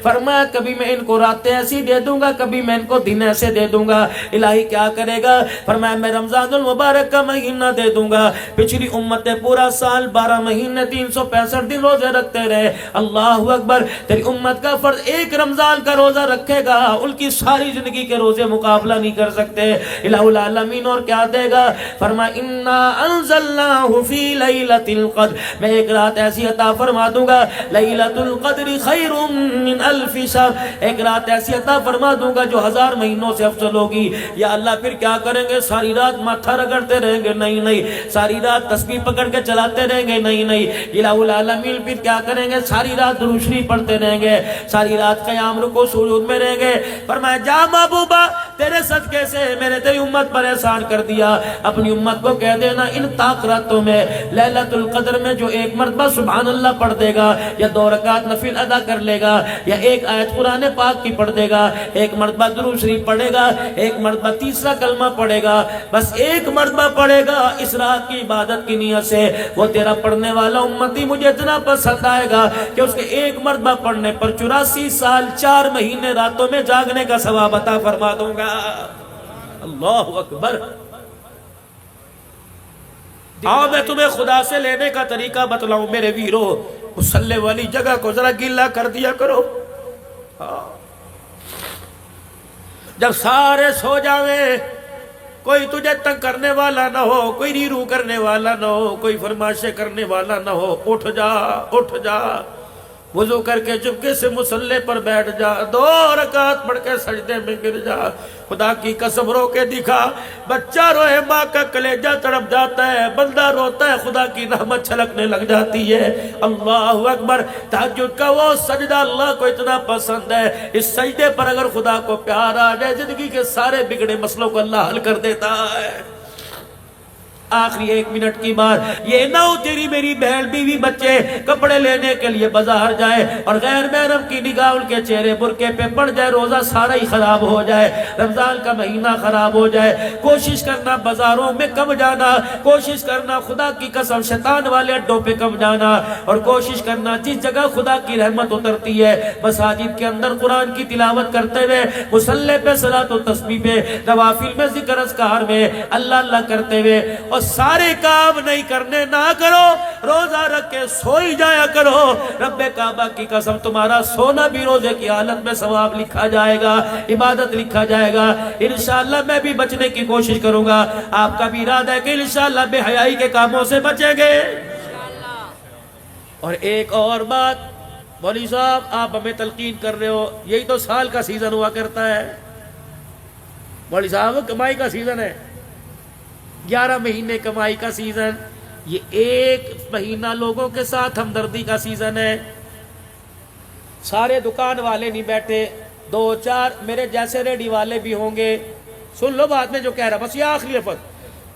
فرمایا کبھی میں ان کو راتیں ایسی دے دوں گا، کبھی میں ان کو دن ایسے دے دوں گا۔ الہی کیا کرے گا؟ فرمایا میں رمضان المبارک کا مہینہ دے دوں گا۔ پچھلی امتیں پورا سال 12 مہینے 365 دن روزے رکھتے رہے، اللہ اکبر، تیری امت کا فرض ایک رمضان کا روزہ رکھے گا، ان کی ساری زندگی کے روزے مقابلہ نہیں کر سکتے۔ الہ العالمین اور کیا دے گا؟ فرمایا انا انزلناہ فی لیلۃ القدر، میں ایک رات ایسی عطا فرما دوں گا، لیلۃ القدر خیر من الف شہر، ایک رات ایسی عطا فرما دوں گا جو 1000 مہینوں سے افضل ہوگی۔ یا اللہ پھر کیا کریں گے؟ ساری رات ماتھا رگڑتے رہیں گے؟ نہیں نہیں۔ ساری رات تسبیح پکڑ کے چلاتے رہیں گے؟ نہیں نہیں۔ الہ العالمین پھر کیا کریں گے؟ ساری رات درود شریف پڑھتے رہیں گے، ساری رات قیام رکوع سجود میں رہیں گے۔ فرمایا جا محبوبہ، تیرے صدقے سے میں نے تیری امت پر احسان کر دیا، اپنی امت کو کہہ دینا ان طاق راتوں میں لیلۃ القدر میں جو ایک مرتبہ سبحان اللہ پڑھ دے گا، یا 2 رکعت نفل ادا کر لے گا، یا ایک آیت قرآن پاک کی پڑھ دے گا، ایک مرتبہ درود شریف پڑھے گا، ایک مرتبہ تیسرا کلمہ پڑھے گا، بس ایک مرتبہ پڑھے گا اس رات کی عبادت کی نیت سے، وہ تیرا پڑھنے والا امتی مجھے اتنا پسند آئے گا کہ اس کے ایک مرتبہ پڑھنے پر 84 سال 4 مہینے راتوں میں جاگنے کا ثواب عطا فرما دوں گا۔ اللہ اکبر۔ آؤ میں تمہیں خدا سے لینے کا طریقہ بتلاؤں میرے ویرو، مصلی والی جگہ کو ذرا گیلا کر دیا کرو۔ جب سارے سو جاویں، کوئی تجھے تنگ کرنے والا نہ ہو، کوئی ریرو کرنے والا نہ ہو، کوئی فرمائشیں کرنے والا نہ ہو، اٹھ جا اٹھ جا، وضو کر کے چپکے سے مصلی پر بیٹھ جا، 2 رکعت پڑھ کے سجدے میں گر جا، خدا کی قسم رو کے دکھا۔ بچہ روئے ماں کا کلیجہ تڑپ جاتا ہے، بندہ روتا ہے خدا کی رحمت چھلکنے لگ جاتی ہے۔ اللہ اکبر۔ تہجد کا وہ سجدہ اللہ کو اتنا پسند ہے، اس سجدے پر اگر خدا کو پیار آ جائے زندگی کے سارے بگڑے مسئلوں کو اللہ حل کر دیتا ہے۔ آخری 1 منٹ کی بات، یہ نہ ہو تیری میری بہن بیوی بچے کپڑے لینے کے لیے بازار جائے اور غیر محرم کی نگاہ ان کے چہرے برقعے پہ پڑ جائے، روزہ سارا ہی خراب ہو جائے، رمضان کا مہینہ خراب ہو جائے۔ کوشش کرنا بازاروں میں کم جانا، کوشش کرنا خدا کی قسم شیطان والے اڈوں پہ کم جانا، اور کوشش کرنا جس جگہ خدا کی رحمت اترتی ہے مساجد کے اندر قرآن کی تلاوت کرتے ہوئے، مصلی پہ صلاۃ و تسبیح پہ، نوافل میں ذکر اذکار میں اللہ اللہ کرتے ہوئے، اور سارے کام نہیں کرنے نہ کرو، روزہ رکھ کے سوئی جایا کرو۔ رب کعبہ کی قسم تمہارا سونا بھی روزے کی حالت میں ثواب لکھا جائے گا، عبادت لکھا جائے گا۔ انشاءاللہ میں بھی بچنے کی کوشش کروں گا، آپ کا بھی ارادہ ہے کہ انشاءاللہ بے حیائی کے کاموں سے بچیں گے۔ اور ایک اور بات، مولوی صاحب آپ ہمیں تلقین کر رہے ہو، یہی تو سال کا سیزن ہوا کرتا ہے۔ مولوی صاحب کمائی کا سیزن ہے، 11 مہینے کمائی کا سیزن، یہ 1 مہینہ لوگوں کے ساتھ ہمدردی کا سیزن ہے۔ سارے دکان والے نہیں بیٹھے، 2-4 میرے جیسے ریڈی والے بھی ہوں گے، سن لو بات میں جو کہہ رہا، بس یہ آخری لفظ،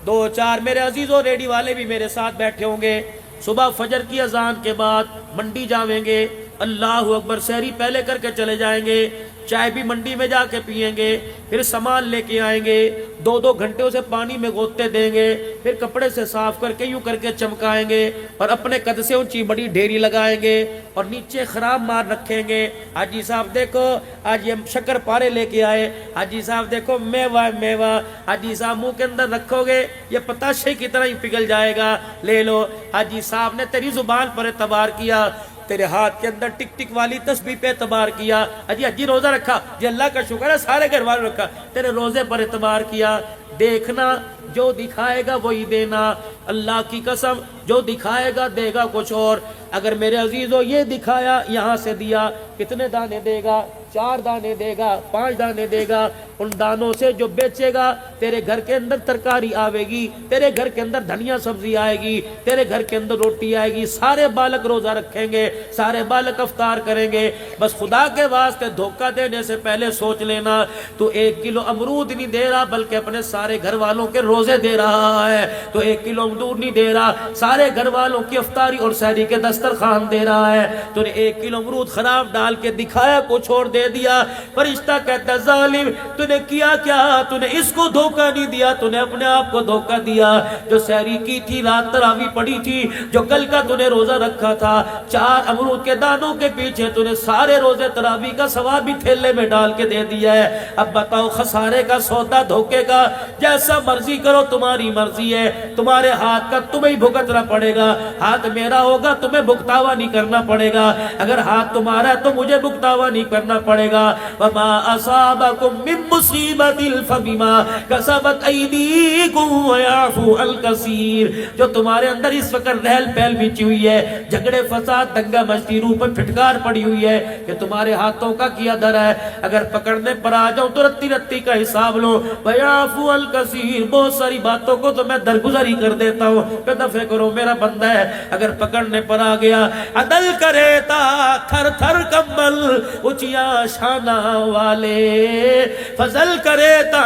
2-4 میرے عزیزوں ریڈی والے بھی میرے ساتھ بیٹھے ہوں گے۔ صبح فجر کی اذان کے بعد منڈی جاویں گے، اللہ اکبر، سحری پہلے کر کے چلے جائیں گے، چائے بھی منڈی میں جا کے پئیں گے، پھر سامان لے کے آئیں گے، 2-2 گھنٹے اسے پانی میں گوتے دیں گے، پھر کپڑے سے صاف کر کے یوں کر کے چمکائیں گے، اور اپنے قد سے اونچی بڑی ڈھیری لگائیں گے، اور نیچے خراب مار رکھیں گے۔ حاجی صاحب دیکھو آج یہ شکر پارے لے کے آئے، حاجی صاحب دیکھو میوہ میوہ، حاجی صاحب منہ کے اندر رکھو گے یہ پتاشے کی طرح ہی پگھل جائے گا، لے لو۔ حاجی صاحب نے تیری زبان پر اعتبار کیا، تیرے ہاتھ کے اندر ٹک ٹک والی تسبیح پہ اعتبار کیا، حجی روزہ رکھا، جی اللہ کا شکر ہے سارے گھر والوں رکھا، تیرے روزے پر اعتبار کیا۔ دیکھنا جو دکھائے گا وہی دینا، اللہ کی قسم جو دکھائے گا دے گا کچھ اور۔ اگر میرے عزیزو یہ دکھایا یہاں سے دیا، کتنے دانے دے گا؟ 4 دانے دے گا، 5 دانے دے گا، ان دانوں سے جو بیچے گا تیرے گھر کے اندر ترکاری آوے گی، تیرے گھر کے اندر دھنیا سبزی آئے گی، تیرے گھر کے اندر روٹی آئے گی، سارے بالک روزہ رکھیں گے، سارے بالک افطار کریں گے۔ بس خدا کے واسطے دھوکہ دینے سے پہلے سوچ لینا، تو 1 کلو امرود نہیں دے رہا بلکہ اپنے سارے سارے گھر والوں کے روزے دے رہا ہے، تو 1 کلو دودھ نہیں دے رہا، سارے گھر والوں کی افطاری اور سحری کے دسترخوان دے رہا ہے، تو نے 1 کلو امرود خراب ڈال کے دکھایا، کچھ اور دے دیا۔ فرشتہ کہتا ہے ظالم تو نے کیا کیا، تو نے اس کو دھوکہ نہیں دیا، تو نے اپنے آپ کو دھوکہ دیا۔ جو سحری کی تھی، رات تراویح پڑی تھی، جو کل کا تو نے روزہ رکھا تھا، 4 امرود کے دانوں کے پیچھے تو نے سارے روزے تراویح کا ثواب بھی تھیلے میں ڈال کے دے دیا ہے۔ اب بتاؤ خسارے کا سودا، دھوکے کا، جیسا مرضی کرو تمہاری مرضی ہے، تمہارے ہاتھ کا تمہیں بھگتنا پڑے گا، ہاتھ میرا ہوگا تمہیں بھگتاوا نہیں کرنا پڑے گا، اگر ہاتھ تمہارا ہے تو مجھے بھگتاوا نہیں کرنا پڑے گا۔ وما اصابکم من مصیبت فبما کسبت ایدیکم ویعفو عن کثیر۔ جو تمہارے اندر اس وقت رہل پہل بچی ہوئی ہے، جھگڑے فساد دنگا مچتی، روح پر پھٹکار پڑی ہوئی ہے کہ تمہارے ہاتھوں کا کیا در ہے، اگر پکڑنے پر آ جاؤں تو رتی رتی کا حساب لو۔ ویعفو عن کثیر، بہت ساری باتوں کو تو میں درگزر ہی کر دیتا ہوں، پہ دفع کرو میرا بندہ ہے، اگر پکڑنے پر آ گیا عدل کرے تا تھر تھر کمبل اچیا شانہ والے، فضل کرے تا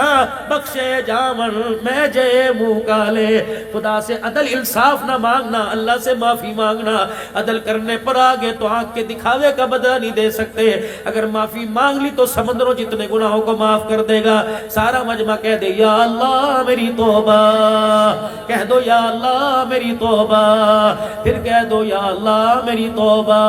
بخشے جامن میں جے منہ کالے۔ خدا سے عدل انصاف نہ مانگنا، اللہ سے معافی مانگنا۔ عدل کرنے پر آگے تو آنکھ کے دکھاوے کا بدلہ نہیں دے سکتے، اگر معافی مانگ لی تو سمندروں جتنے گناہوں کو معاف کر دے گا۔ سارا مجمع کہہ دے یا اللہ میری توبہ، کہہ دو یا اللہ میری توبہ، پھر کہہ دو یا اللہ میری توبہ۔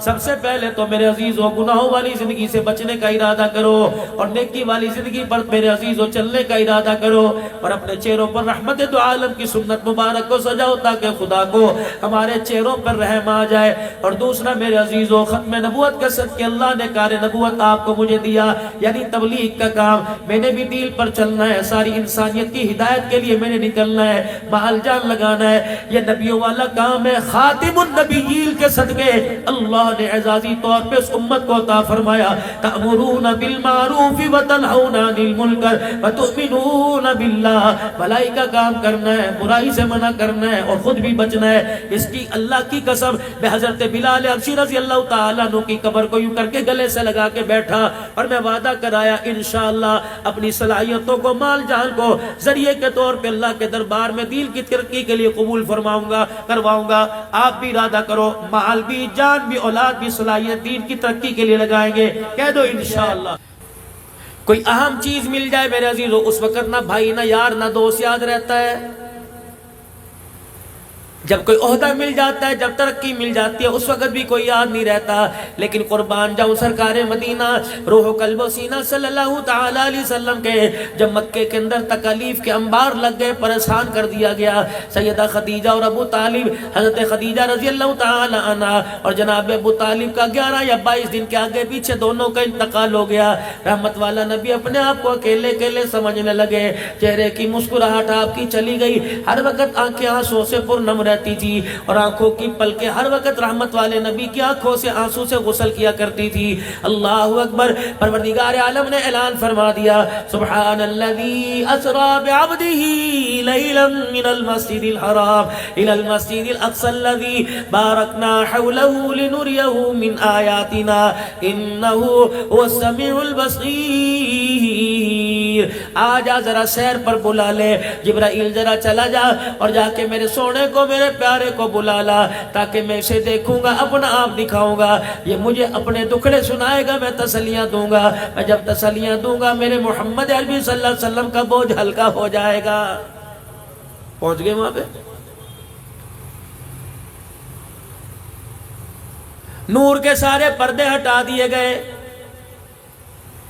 سب سے پہلے تو میرے عزیزوں گناہوں والی زندگی سے بچنے کا ارادہ کرو، اور نیکی والی زندگی پر میرے عزیزوں چلنے کا ارادہ کرو، اور اپنے چہروں پر رحمت دو عالم کی سنت مبارک کو سجاؤ تاکہ خدا کو ہمارے چہروں پر رحم آ جائے۔ اور دوسرا میرے عزیزوں، ختم نبوت کا صدقہ اللہ نے کار نبوت آپ کو مجھے دیا، یعنی تبلیغ کا کام میں نے بھی دین پر چلنا ہے، ساری انسانیت کی ہدایت کے لیے میں نے نکلنا ہے، مال جان لگانا ہے، یہ نبیوں والا کام ہے۔ خاتم النبیین کے صدقے اللہ نے اعزازی طور پہ اس امت کو عطا فرمایا، تأمرون بالمعروف وتنہون عن المنکر وتؤمنون باللہ، بھلائی کا کام کرنا ہے، برائی سے منع کرنا ہے، اور خود بھی بچنا ہے۔ اس کی اللہ کی قسم، میں حضرت بلال حبشی رضی اللہ تعالیٰ عنہ کی قبر کو یوں کر کے گلے سے لگا کے بیٹھا، اور میں وعدہ کرایا انشاءاللہ اپنی صلاحیتوں کو، مال جان کو ذریعے کے طور پہ اللہ کے دربار میں دین کی ترقی کے لیے قبول فرماؤں گا، کرواؤں گا۔ آپ بھی ارادہ کرو، مال بھی، جان بھی، اولاد بھی، صلاحیت دین کی ترقی کے لیے لگائیں گے، کہہ دو انشاءاللہ۔ کوئی اہم چیز مل جائے میرے عزیزو، اس وقت نہ بھائی نہ یار نہ دوست یاد رہتا ہے، جب کوئی عہدہ مل جاتا ہے، جب ترقی مل جاتی ہے، اس وقت بھی کوئی یاد نہیں رہتا۔ لیکن قربان جاؤں سرکار مدینہ روح و قلب و سینہ صلی اللہ تعالیٰ علیہ وسلم کے جب مکے کے اندر تکالیف کے انبار لگ گئے، پریشان کر دیا گیا، سیدہ خدیجہ اور ابو طالب، حضرت خدیجہ رضی اللہ تعالیٰ عنہ اور جناب ابو طالب کا 11 یا 22 دن کے آگے پیچھے دونوں کا انتقال ہو گیا۔ رحمت والا نبی اپنے آپ کو اکیلے اکیلے سمجھنے لگے، چہرے کی مسکراہٹ آپ کی چلی گئی، ہر وقت آنکھیں آنسوں سے پرنم رہتی تھی، اور آنکھوں کی پلکیں ہر وقت رحمت والے نبی کی آنکھوں سے آنسو سے غسل کیا کرتی تھی۔ اللہ اکبر، پروردگار عالم نے اعلان فرما دیا، سبحان الذی اسری بعبدہ لیلا من المسجد الحرام الى المسجد الاقصى الذی بارکنا حولہ لنریہ من آیاتنا انہ هو السمیع البصیر۔ آجا ذرا سیر پر بلا لے، جبرائیل ذرا چلا جا اور جا کے میرے سونے کو، میرے پیارے کو بلا لا، تاکہ میں اسے دیکھوں گا، اپنا آپ دکھاؤں گا، یہ مجھے اپنے دکھڑے سنائے گا، میں تسلیاں دوں گا، میں جب تسلیاں دوں گا میرے محمد عربی صلی اللہ علیہ وسلم کا بوجھ ہلکا ہو جائے گا۔ پہنچ گئے وہاں پہ؟ نور کے سارے پردے ہٹا دیے گئے،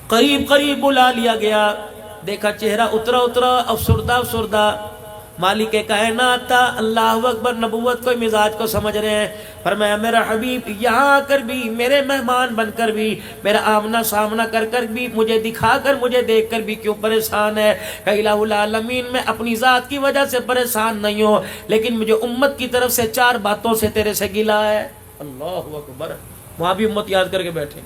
قریب قریب بلا لیا گیا، دیکھا چہرہ اترا اترا، افسردہ افسردہ، مالک کائنات تھا۔ اللہ اکبر، نبوت کو مزاج کو سمجھ رہے ہیں۔ فرمایا میرا حبیب یہاں آ کر بھی، میرے مہمان بن کر بھی، میرا آمنا سامنا کر کر بھی، مجھے دکھا کر، مجھے دیکھ کر بھی کیوں پریشان ہے؟ کہ الہ العالمین میں اپنی ذات کی وجہ سے پریشان نہیں ہو، لیکن مجھے امت کی طرف سے 4 باتوں سے تیرے سے گلا ہے۔ اللہ اکبر، وہاں بھی امت یاد کر کے بیٹھے،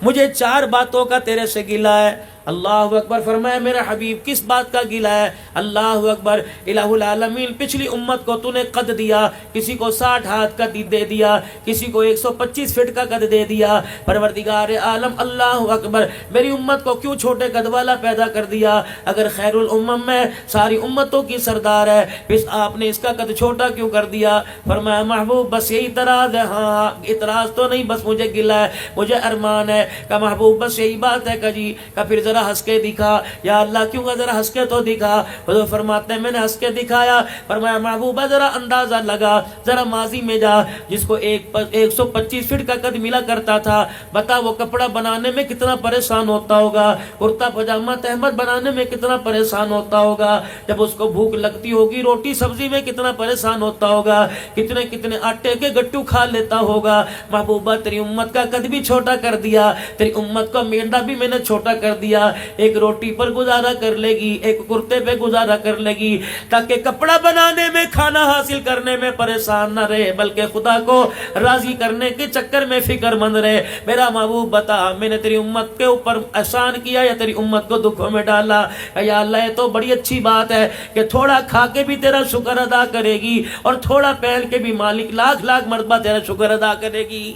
مجھے 4 باتوں کا تیرے سے گلا ہے۔ اللہ اکبر. فرمایا میرا حبیب کس بات کا گلہ ہے؟ اللہ اکبر. الہ العالمین پچھلی امت کو تو نے قد دیا، کسی کو 60 ہاتھ کا دے دیا، کسی کو 125 فٹ کا قد دے دیا. پروردگار عالم اللہ اکبر میری امت کو کیوں چھوٹے قد والا پیدا کر دیا؟ اگر خیر الامم میں ساری امتوں کی سردار ہے، پھر آپ نے اس کا قد چھوٹا کیوں کر دیا؟ فرمایا محبوب بس یہی اعتراض ہے. ہاں اعتراض تو نہیں، بس مجھے گلہ ہے، مجھے ارمان ہے. کہ محبوب بس یہی بات ہے کہ جی کہ پھر ذرا ہنس کے دکھا. یا اللہ کیوں کہ ذرا ہنس کے تو دکھا. حضور فرماتے ہیں میں نے ہنس کے دکھایا. فرمایا محبوبہ ذرا اندازہ لگا، ذرا ماضی میں جا، جس کو 125 فٹ کا قد ملا کرتا تھا، بتا وہ کپڑا بنانے میں کتنا پریشان ہوتا ہوگا، کرتا پاجامہ تہمت بنانے میں کتنا پریشان ہوتا ہوگا، جب اس کو بھوک لگتی ہوگی روٹی سبزی میں کتنا پریشان ہوتا ہوگا، کتنے کتنے آٹے کے گٹو کھا لیتا ہوگا. محبوبہ تیری امت کا قد بھی چھوٹا کر دیا، تیری امت کا میڈا بھی میں نے چھوٹا کر دیا. ایک روٹی پر گزارا کر لے گی، ایک کرتے پہ گزارا کر لے گی، تاکہ کپڑا بنانے میں کھانا حاصل کرنے میں پریشان نہ رہے، بلکہ خدا کو راضی کرنے کے چکر میں فکر مند رہے. میرا محبوب بتا میں نے تیری امت کے اوپر احسان کیا یا تیری امت کو دکھوں میں ڈالا؟ یا اللہ یہ تو بڑی اچھی بات ہے کہ تھوڑا کھا کے بھی تیرا شکر ادا کرے گی اور تھوڑا پہن کے بھی مالک لاکھ لاکھ مرتبہ تیرا شکر ادا کرے گی.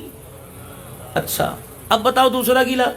اچھا اب بتاؤ دوسرا گیلا.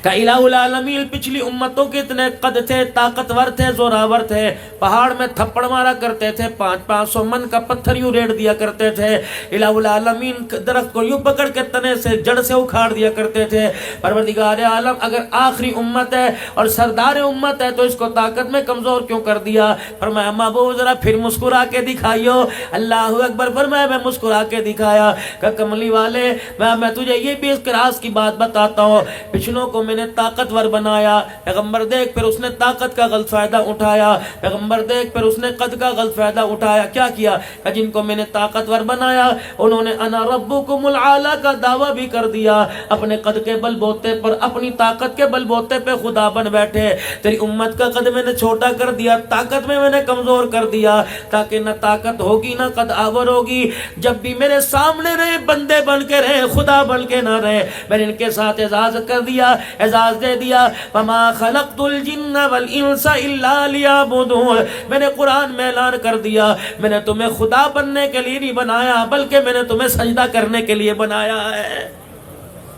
کہ الہ العالمین پچھلی امتوں کے اتنے قد تھے، طاقتور تھے، زوراور تھے، پہاڑ میں تھپڑ مارا کرتے تھے، 500 من کا پتھر یوں ریڑ دیا کرتے تھے. الہ العالمین درخت کو یوں پکڑ کے تنے سے جڑ سے اکھاڑ دیا کرتے تھے. پروردگار عالم اگر آخری امت ہے اور سردار امت ہے تو اس کو طاقت میں کمزور کیوں کر دیا؟ فرمایا محبوب ذرا پھر مسکرا کے دکھائیو. اللہ اکبر. فرمایا میں مسکرا کے دکھایا. کہ کملی والے میں تجھے یہ بھی اس راز کی بات بتاتا ہوں، پچھلوں کو میں نے طاقتور بنایا. پیغمبر دیکھ پھر اس نے طاقت کا غلط فائدہ اٹھایا. پیغمبر دیکھ پھر اس نے قد کا غلط فائدہ اٹھایا. کیا کیا؟ کہ جن کو میں نے طاقتور بنایا انہوں نے انا ربکم العالی کا دعویٰ بھی کر دیا، اپنے قد کے بل بوتے پر، اپنی طاقت کے بل بوتے پہ خدا بن بیٹھے. تیری امت کا قد میں نے چھوٹا کر دیا، طاقت میں نے کمزور کر دیا، تاکہ نہ طاقت ہوگی نہ قد آور ہوگی. جب بھی میرے سامنے رہے بندے بن کے رہے، خدا بن کے نہ رہے. میں نے ان کے ساتھ اعزاز کر دیا، اعزاز دے دیا. وما خلقت الجن والانس الا لیعبدون. میں نے قرآن میں اعلان کر دیا میں نے تمہیں خدا بننے کے لیے نہیں بنایا، بلکہ میں نے تمہیں سجدہ کرنے کے لیے بنایا ہے.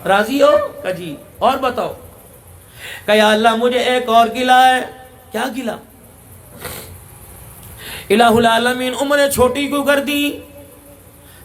راضی ہو؟ کہ جی. اور بتاؤ. کہ یا اللہ مجھے ایک اور گلہ ہے. کیا گلہ؟ الہ العالمین عمریں چھوٹی کیوں کر دی؟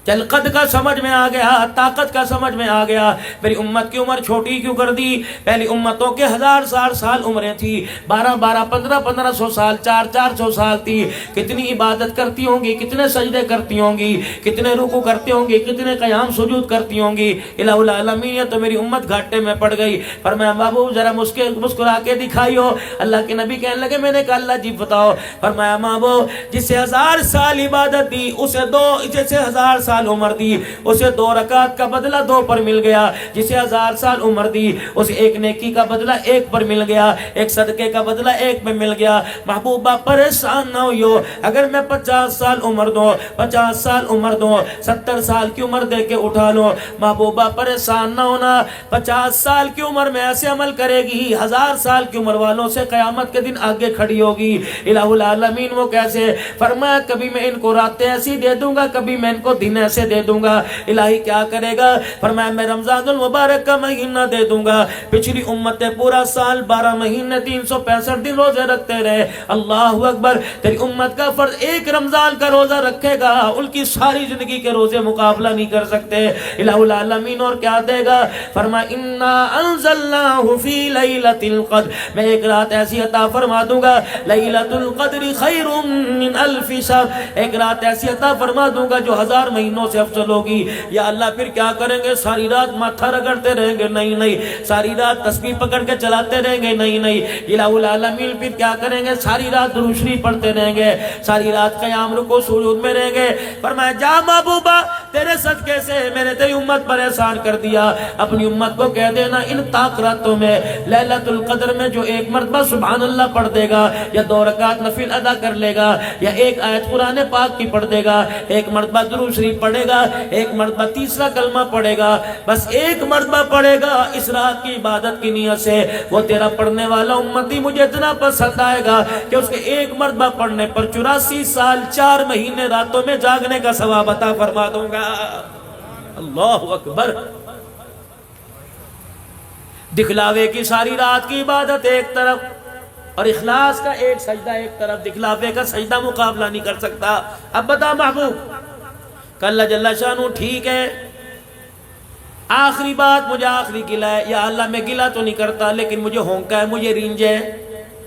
چل قد کا سمجھ میں آ گیا، طاقت کا سمجھ میں آ گیا، میری امت کی عمر چھوٹی کیوں کر دی؟ پہلی امتوں کے 1000 سال عمریں تھی، 12 1500 سال، 400 سال تھی. کتنی عبادت کرتی ہوں گی، کتنے سجدے کرتی ہوں گی، کتنے رکوع کرتی ہوں گی، کتنے قیام سجود کرتی ہوں گی. الہ العالمین یہ تو میری امت گھاٹے میں پڑ گئی. فرمایا محبوب ذرا مسکرا کے دکھائیو. اللہ کے نبی کہنے لگے میں نے کہا اللہ جی بتاؤ. فرمایا محبوب جسے 1000 سال عبادت دی اسے جسے 1000 سال عمر دی اسے 2 رکعت کا بدلہ 2 پر مل گیا. جسے 1000 سال عمر دی اسے 1 نیکی کا بدلہ 1 پر مل گیا، 1 صدقے کا بدلہ 1 میں مل گیا. محبوبہ پریشان نہ ہوئیو. اگر میں 50 سال عمر دوں، 50 سال عمر دوں، 70 سال کی عمر دے کے اٹھا لوں، محبوبہ پریشان نہ ہونا. 50 سال کی عمر میں ایسے عمل کرے گی 1000 سال کی عمر والوں سے قیامت کے دن آگے کھڑی ہوگی. الہ العالمین وہ کیسے؟ فرمایا کبھی میں ان کو راتیں ایسی دے دوں گا، کبھی میں ان کو دن ایسے دے دوں گا. الہی کیا کرے گا؟ فرمایا میں رمضان المبارک کا مہینہ دے دوں گا. پچھلی امتیں پورا سال 12 مہینے 365 دن روزے رکھتے رہے. اللہ اکبر. تیری امت کا فرض ایک رمضان کا روزہ رکھے گا، ان کی ساری زندگی کے روزے مقابلہ نہیں کر سکتے. الہ العالمین اور کیا دے گا؟ فرمایا انا انزلناہ فی لیلۃ القدر. میں ایک رات ایسی عطا فرما دوں گا، لیلۃ القدر خیر من الف شہر. ایک رات ایسی عطا فرما دوں گا جو 1000 مہینوں سے افضل ہوگی. یا اللہ پھر کیا کریں گے؟ ساری رات ماتھا رگڑتے رہیں گے؟ نہیں نہیں. ساری رات تسبیح پکڑ کے چلاتے رہیں گے؟ نہیں نہیں. الہ العالمین پھر کیا کریں گے؟ ساری رات درود شریف پڑھتے رہیں گے، ساری رات قیام رکوع سجود میں رہیں گے. فرمایا جا محبوبہ تیرے صدقے سے میں نے تیری امت پر احسان کر دیا. اپنی امت کو کہہ دینا ان راتوں میں لیلۃ القدر میں جو 1 مرتبہ سبحان اللہ پڑھ دے گا، یا 2 رکعت نفل ادا کر لے گا، یا 1 آیت قرآن پاک کی پڑھ دے گا، 1 مرتبہ درود شریف پڑھے گا، ایک مرتبہ تیسرا کلمہ پڑھے گا، بس ایک مرتبہ پڑھے گا اس رات کی عبادت کی نیت سے، وہ تیرا پڑھنے والا امتی مجھے اتنا پسند آئے گا کہ اس کے ایک مرتبہ پڑھنے پر 84 سال 4 مہینے راتوں میں جاگنے کا ثواب عطا فرما دوں گا۔ اللہ اکبر۔ دکھلاوے کی ساری رات کی عبادت ایک طرف اور اخلاص کا ایک سجدہ ایک طرف، دکھلاوے کا سجدہ مقابلہ نہیں کر سکتا۔ اب بتا محبوب کہ اللہ جل شانہ ٹھیک ہے، آخری بات مجھے آخری گلہ ہے، یا اللہ میں گلہ تو نہیں کرتا لیکن مجھے ہونکا ہے، مجھے رینج ہے۔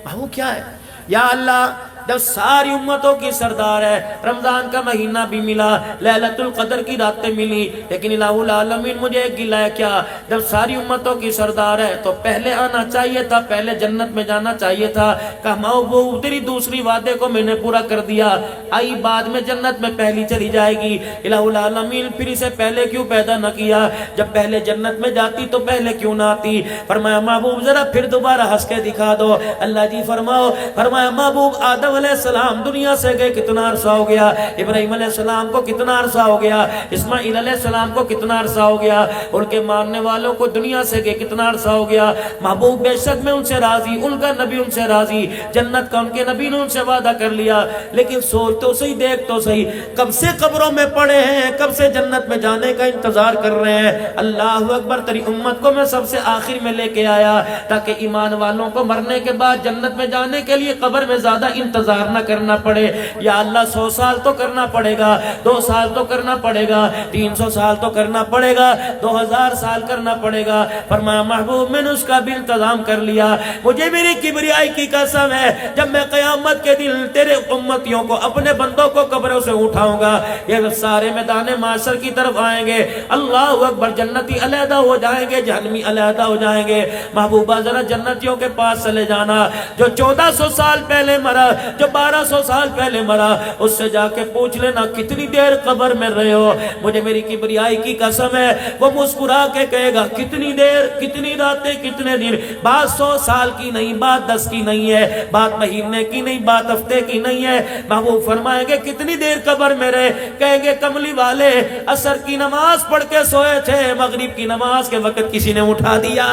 محبوب کیا ہے؟ یا اللہ جب ساری امتوں کی سردار ہے، رمضان کا مہینہ بھی ملا، لیلۃ القدر کی راتیں ملی، لیکن الہ العالمین مجھے ایک گلہ ہے کیا؟ جب ساری امتوں کی سردار ہے تو پہلے آنا چاہیے تھا، پہلے جنت میں جانا چاہیے تھا۔ کہ محبوب تیری دوسری وعدے کو میں نے پورا کر دیا، آئی بعد میں جنت میں پہلی چلی جائے گی، الہ العالمین پھر اسے پہلے کیوں پیدا نہ کیا؟ جب پہلے جنت میں جاتی تو پہلے کیوں نہ آتی؟ فرمایا محبوب ذرا پھر دوبارہ ہنس کے دکھا دو۔ اللہ جی فرمایا محبوب آدم علیہ السلام دنیا سے گئے کتنا عرصہ ہو گیا، ابراہیم علیہ السلام کو کتنا عرصہ ہو گیا، اسماعیل علیہ السلام کو کتنا عرصہ ہو گیا، ان کے ماننے والوں کو دنیا سے گئے کتنا عرصہ ہو گیا۔ محبوب بے شک میں ان سے راضی، ان کا نبی ان سے راضی، جنت کا ان کے نبی نے ان سے وعدہ کر لیا، لیکن سوچ تو صحیح، دیکھ تو صحیح، کب سے قبروں میں پڑے ہیں، کب سے جنت میں جانے کا انتظار کر رہے ہیں۔ اللہ اکبر، تیری امت کو میں سب سے آخر میں لے کے آیا تاکہ ایمان والوں کو مرنے کے بعد جنت میں جانے کے لیے قبر میں زیادہ انتظار نہ کرنا پڑے۔ یا اللہ 100 سال تو کرنا پڑے گا، 2 سال تو کرنا پڑے گا، 300 سال تو کرنا پڑے گا، 2000 سال کرنا پڑے گا۔ فرمایا محبوب میں نے اس کا بھی انتظام کر لیا، مجھے میری کبریائی کی قسم ہے جب میں قیامت کے دن تیرے امتیوں کو، اپنے بندوں کو قبروں سے اٹھاؤں گا، یہ سارے میدان معاشر کی طرف آئیں گے، اللہ اکبر، جنتی علیحدہ ہو جائیں گے، جہنمی علیحدہ ہو جائیں گے۔ محبوبہ ذرا جنتیوں کے پاس چلے جانا، جو 1400 سال پہلے مرا، جو 1200 سال پہلے مرا، اس سے جا کے پوچھ لینا کتنی دیر قبر میں رہے ہو، مجھے میری کبریائی کی قسم ہے وہ مسکرا کے کہے گا کتنی دیر، کتنی راتیں، کتنے دن، بات 100 سال کی نہیں، بات 10 کی نہیں ہے، بات مہینے کی نہیں، بات ہفتے کی نہیں ہے۔ محبوب فرمائیں گے کتنی دیر قبر میں رہے، کہیں گے کملی والے عصر کی نماز پڑھ کے سوئے تھے، مغرب کی نماز کے وقت کسی نے اٹھا دیا۔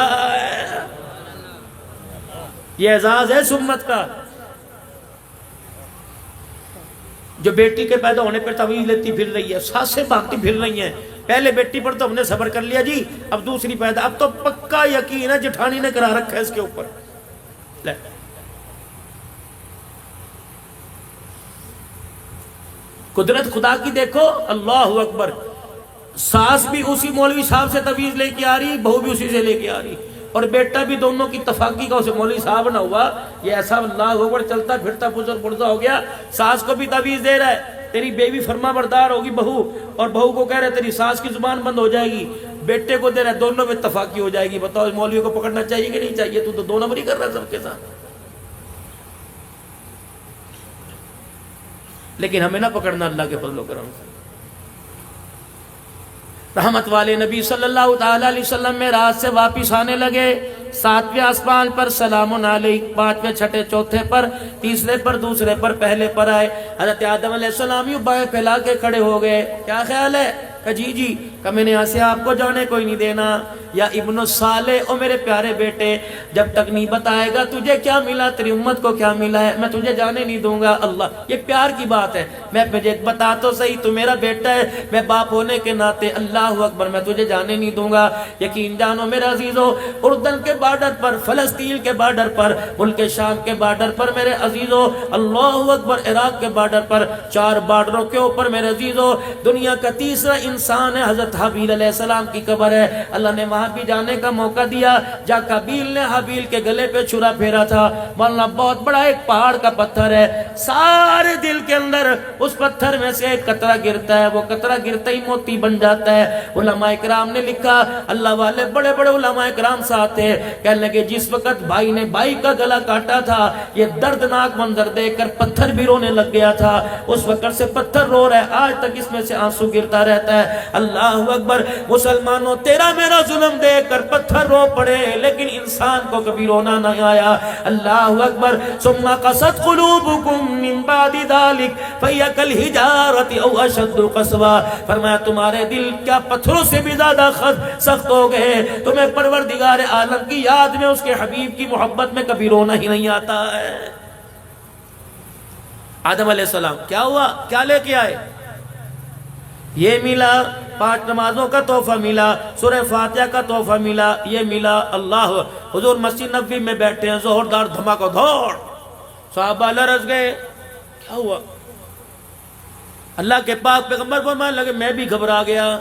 یہ اعزاز ہے سمت کا۔ جو بیٹی کے پیدا ہونے پر تعویذ لیتی پھر رہی ہے، سانسیں بانٹتی پھر رہی ہیں، پہلے بیٹی پر تو ہم نے صبر کر لیا جی، اب دوسری پیدا، اب تو پکا یقین ہے جٹھانی نے کرا رکھا ہے اس کے اوپر۔ لے قدرت خدا کی دیکھو، اللہ اکبر، ساس بھی اسی مولوی صاحب سے تعویذ لے کے آ رہی، بہو بھی اسی سے لے کے آ رہی، اور بیٹا بھی دونوں کی اتفاقی کا اسے مولوی صاحب نہ ہوا، یہ ایسا اللہ اکبر چلتا پھرتا بزرگ بڑھتا ہو گیا۔ ساس کو بھی تعویذ دے رہا ہے، تیری بیوی فرما بردار ہوگی بہو، اور بہو کو کہہ رہے تیری ساس کی زبان بند ہو جائے گی، بیٹے کو دے رہا ہے دونوں میں اتفاقی ہو جائے گی۔ بتاؤ اس مولوی کو پکڑنا چاہیے کہ نہیں چاہیے؟ تو 2 نمبر ہی کر رہا ہے سب کے ساتھ۔ لیکن ہمیں نہ پکڑنا اللہ کے فضل و کرم سے۔ رحمت والے نبی صلی اللہ تعالی علیہ وسلم میں رات سے واپس آنے لگے، 7ویں آسمان پر سلام علیک، 5ویں چھٹے چوتھے پر، تیسرے پر دوسرے پر پہلے پر آئے۔ حضرت آدم علیہ السلام یوں بائیں پھیلا کے کھڑے ہو گئے، کیا خیال ہے؟ کہ جی کہ میں نے یہاں سے آپ کو جانے کوئی نہیں دینا، یا ابن الصالح، او میرے پیارے بیٹے، جب تک نہیں بتائے گا تجھے کیا ملا، تیری امت کو کیا ملا ہے، میں تجھے جانے نہیں دوں گا۔ اللہ، یہ پیار کی بات ہے، میں مجھے بتا تو صحیح، تو میرا بیٹا ہے، میں باپ ہونے کے ناطے، اللہ اکبر، میں تجھے جانے نہیں دوں گا۔ یقین جانو میرے عزیزو، اردن کے بارڈر پر، فلسطین کے بارڈر پر، ملک شام کے بارڈر پر میرے عزیزو، اللہ اکبر، عراق کے بارڈر پر، 4 بارڈروں کے اوپر میرے عزیزو، دنیا کا تیسرا انسان ہے حضرت حابیل علیہ السلام کی قبر ہے۔ اللہ نے وہاں بھی جانے کا موقع دیا، جہاں قابیل نے حابیل کے گلے پہ چھرا پھیرا تھا، مولانا بہت بڑا ایک پہاڑ کا پتھر ہے، سارے دل کے اندر اس پتھر میں سے ایک قطرہ گرتا ہے، وہ قطرہ گرتا ہی موتی بن جاتا ہے۔ علماء کرام نے لکھا، اللہ والے بڑے بڑے علماء کرام ساتھ تھے، کہنے لگے جس وقت بھائی نے بھائی کا گلا کاٹا تھا، یہ دردناک منظر دیکھ کر پتھر بھی رونے لگ گیا تھا، اس وقت سے پتھر رو رہا ہے، آج تک اس میں سے آنسو گرتا رہتا ہے۔ اللہ اللہ اکبر. مسلمانوں تیرا میرا ظلم دیکھ کر پتھر رو پڑے لیکن انسان کو کبھی رونا نہ آیا. اللہ اکبر. ثم قست قلوبکم من بعد ذلک فہی کالحجارۃ او اشد قسوا. فرمایا تمہارے دل کیا پتھروں سے بھی زیادہ سخت ہو گئے. تمہیں پروردگار عالم کی یاد میں اس کے حبیب کی محبت میں کبھی رونا ہی نہیں آتا ہے. آدم علیہ السلام کیا ہوا؟ کیا لے کے آئے؟ یہ ملا 5 نمازوں کا تحفہ ملا, سورہ فاتحہ کا تحفہ ملا, یہ ملا. اللہ حضور مسجد نبوی میں بیٹھے ہیں, زوردار دھماکہ دھوڑ, صحابہ لرز گئے. کیا ہوا؟ اللہ کے پاک پیغمبر فرمانے لگے میں بھی گھبرا گیا.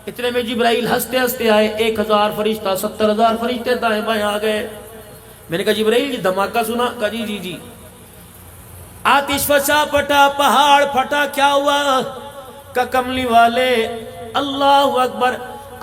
اتنے میں جبرائیل ہنستے ہنستے آئے. 1000 فرشتہ 70,000 فرشتے دائیں بائیں آ گئے. میں نے کہا جبرائیل جی دھماکہ سنا؟ کہا جی جی جی. آتش فشا پھٹا, پہاڑ پھٹا. کیا ہوا؟ کہ کملی والے اللہ اکبر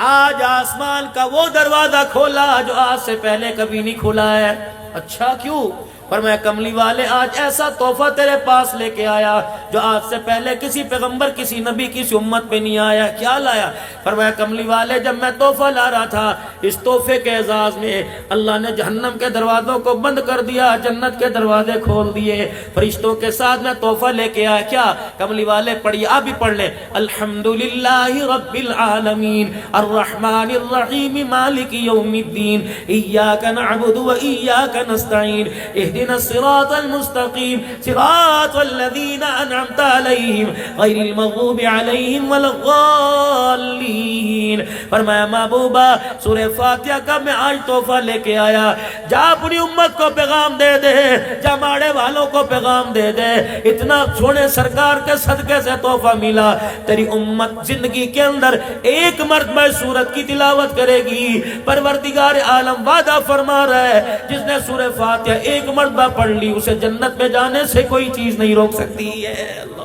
آج آسمان کا وہ دروازہ کھولا جو آج سے پہلے کبھی نہیں کھولا ہے. اچھا کیوں؟ فرمایا کملی والے آج ایسا تحفہ تیرے پاس لے کے آیا جو آج سے پہلے کسی پیغمبر کسی نبی کسی امت پہ نہیں آیا. کیا لایا؟ فرمایا کملی والے جب میں تحفہ لا رہا تھا اس تحفے کے اعزاز میں اللہ نے جہنم کے دروازوں کو بند کر دیا, جنت کے دروازے کھول دیے. فرشتوں کے ساتھ میں تحفہ لے کے آیا. کیا؟ کملی والے پڑھیے, آپ بھی پڑھ لیں. الحمدللہ رب العالمین الرحمن الرحیم مالک یوم الدین ایاک نعبد و ایاک نستعین اهدنا الصراط المستقیم صراط الذین انعمت علیہم غیر المغضوب علیہم ولا الضالین. فرمایا محبوبہ سورہ فاتحہ کا میں آج تحفہ لے کے آیا. جا اپنی امت کو پیغام دے دے, جا ماڑے والوں کو پیغام دے دے, اتنا سونے سرکار کے صدقے سے تحفہ ملا. تیری امت زندگی کے اندر ایک مرتبہ سورت کی تلاوت کرے گی. پروردگار عالم وعدہ فرما رہا ہے جس نے سورہ فاتحہ ایک مرتبہ پڑھ لی اسے جنت میں جانے سے کوئی چیز نہیں روک سکتی ہے. اللہ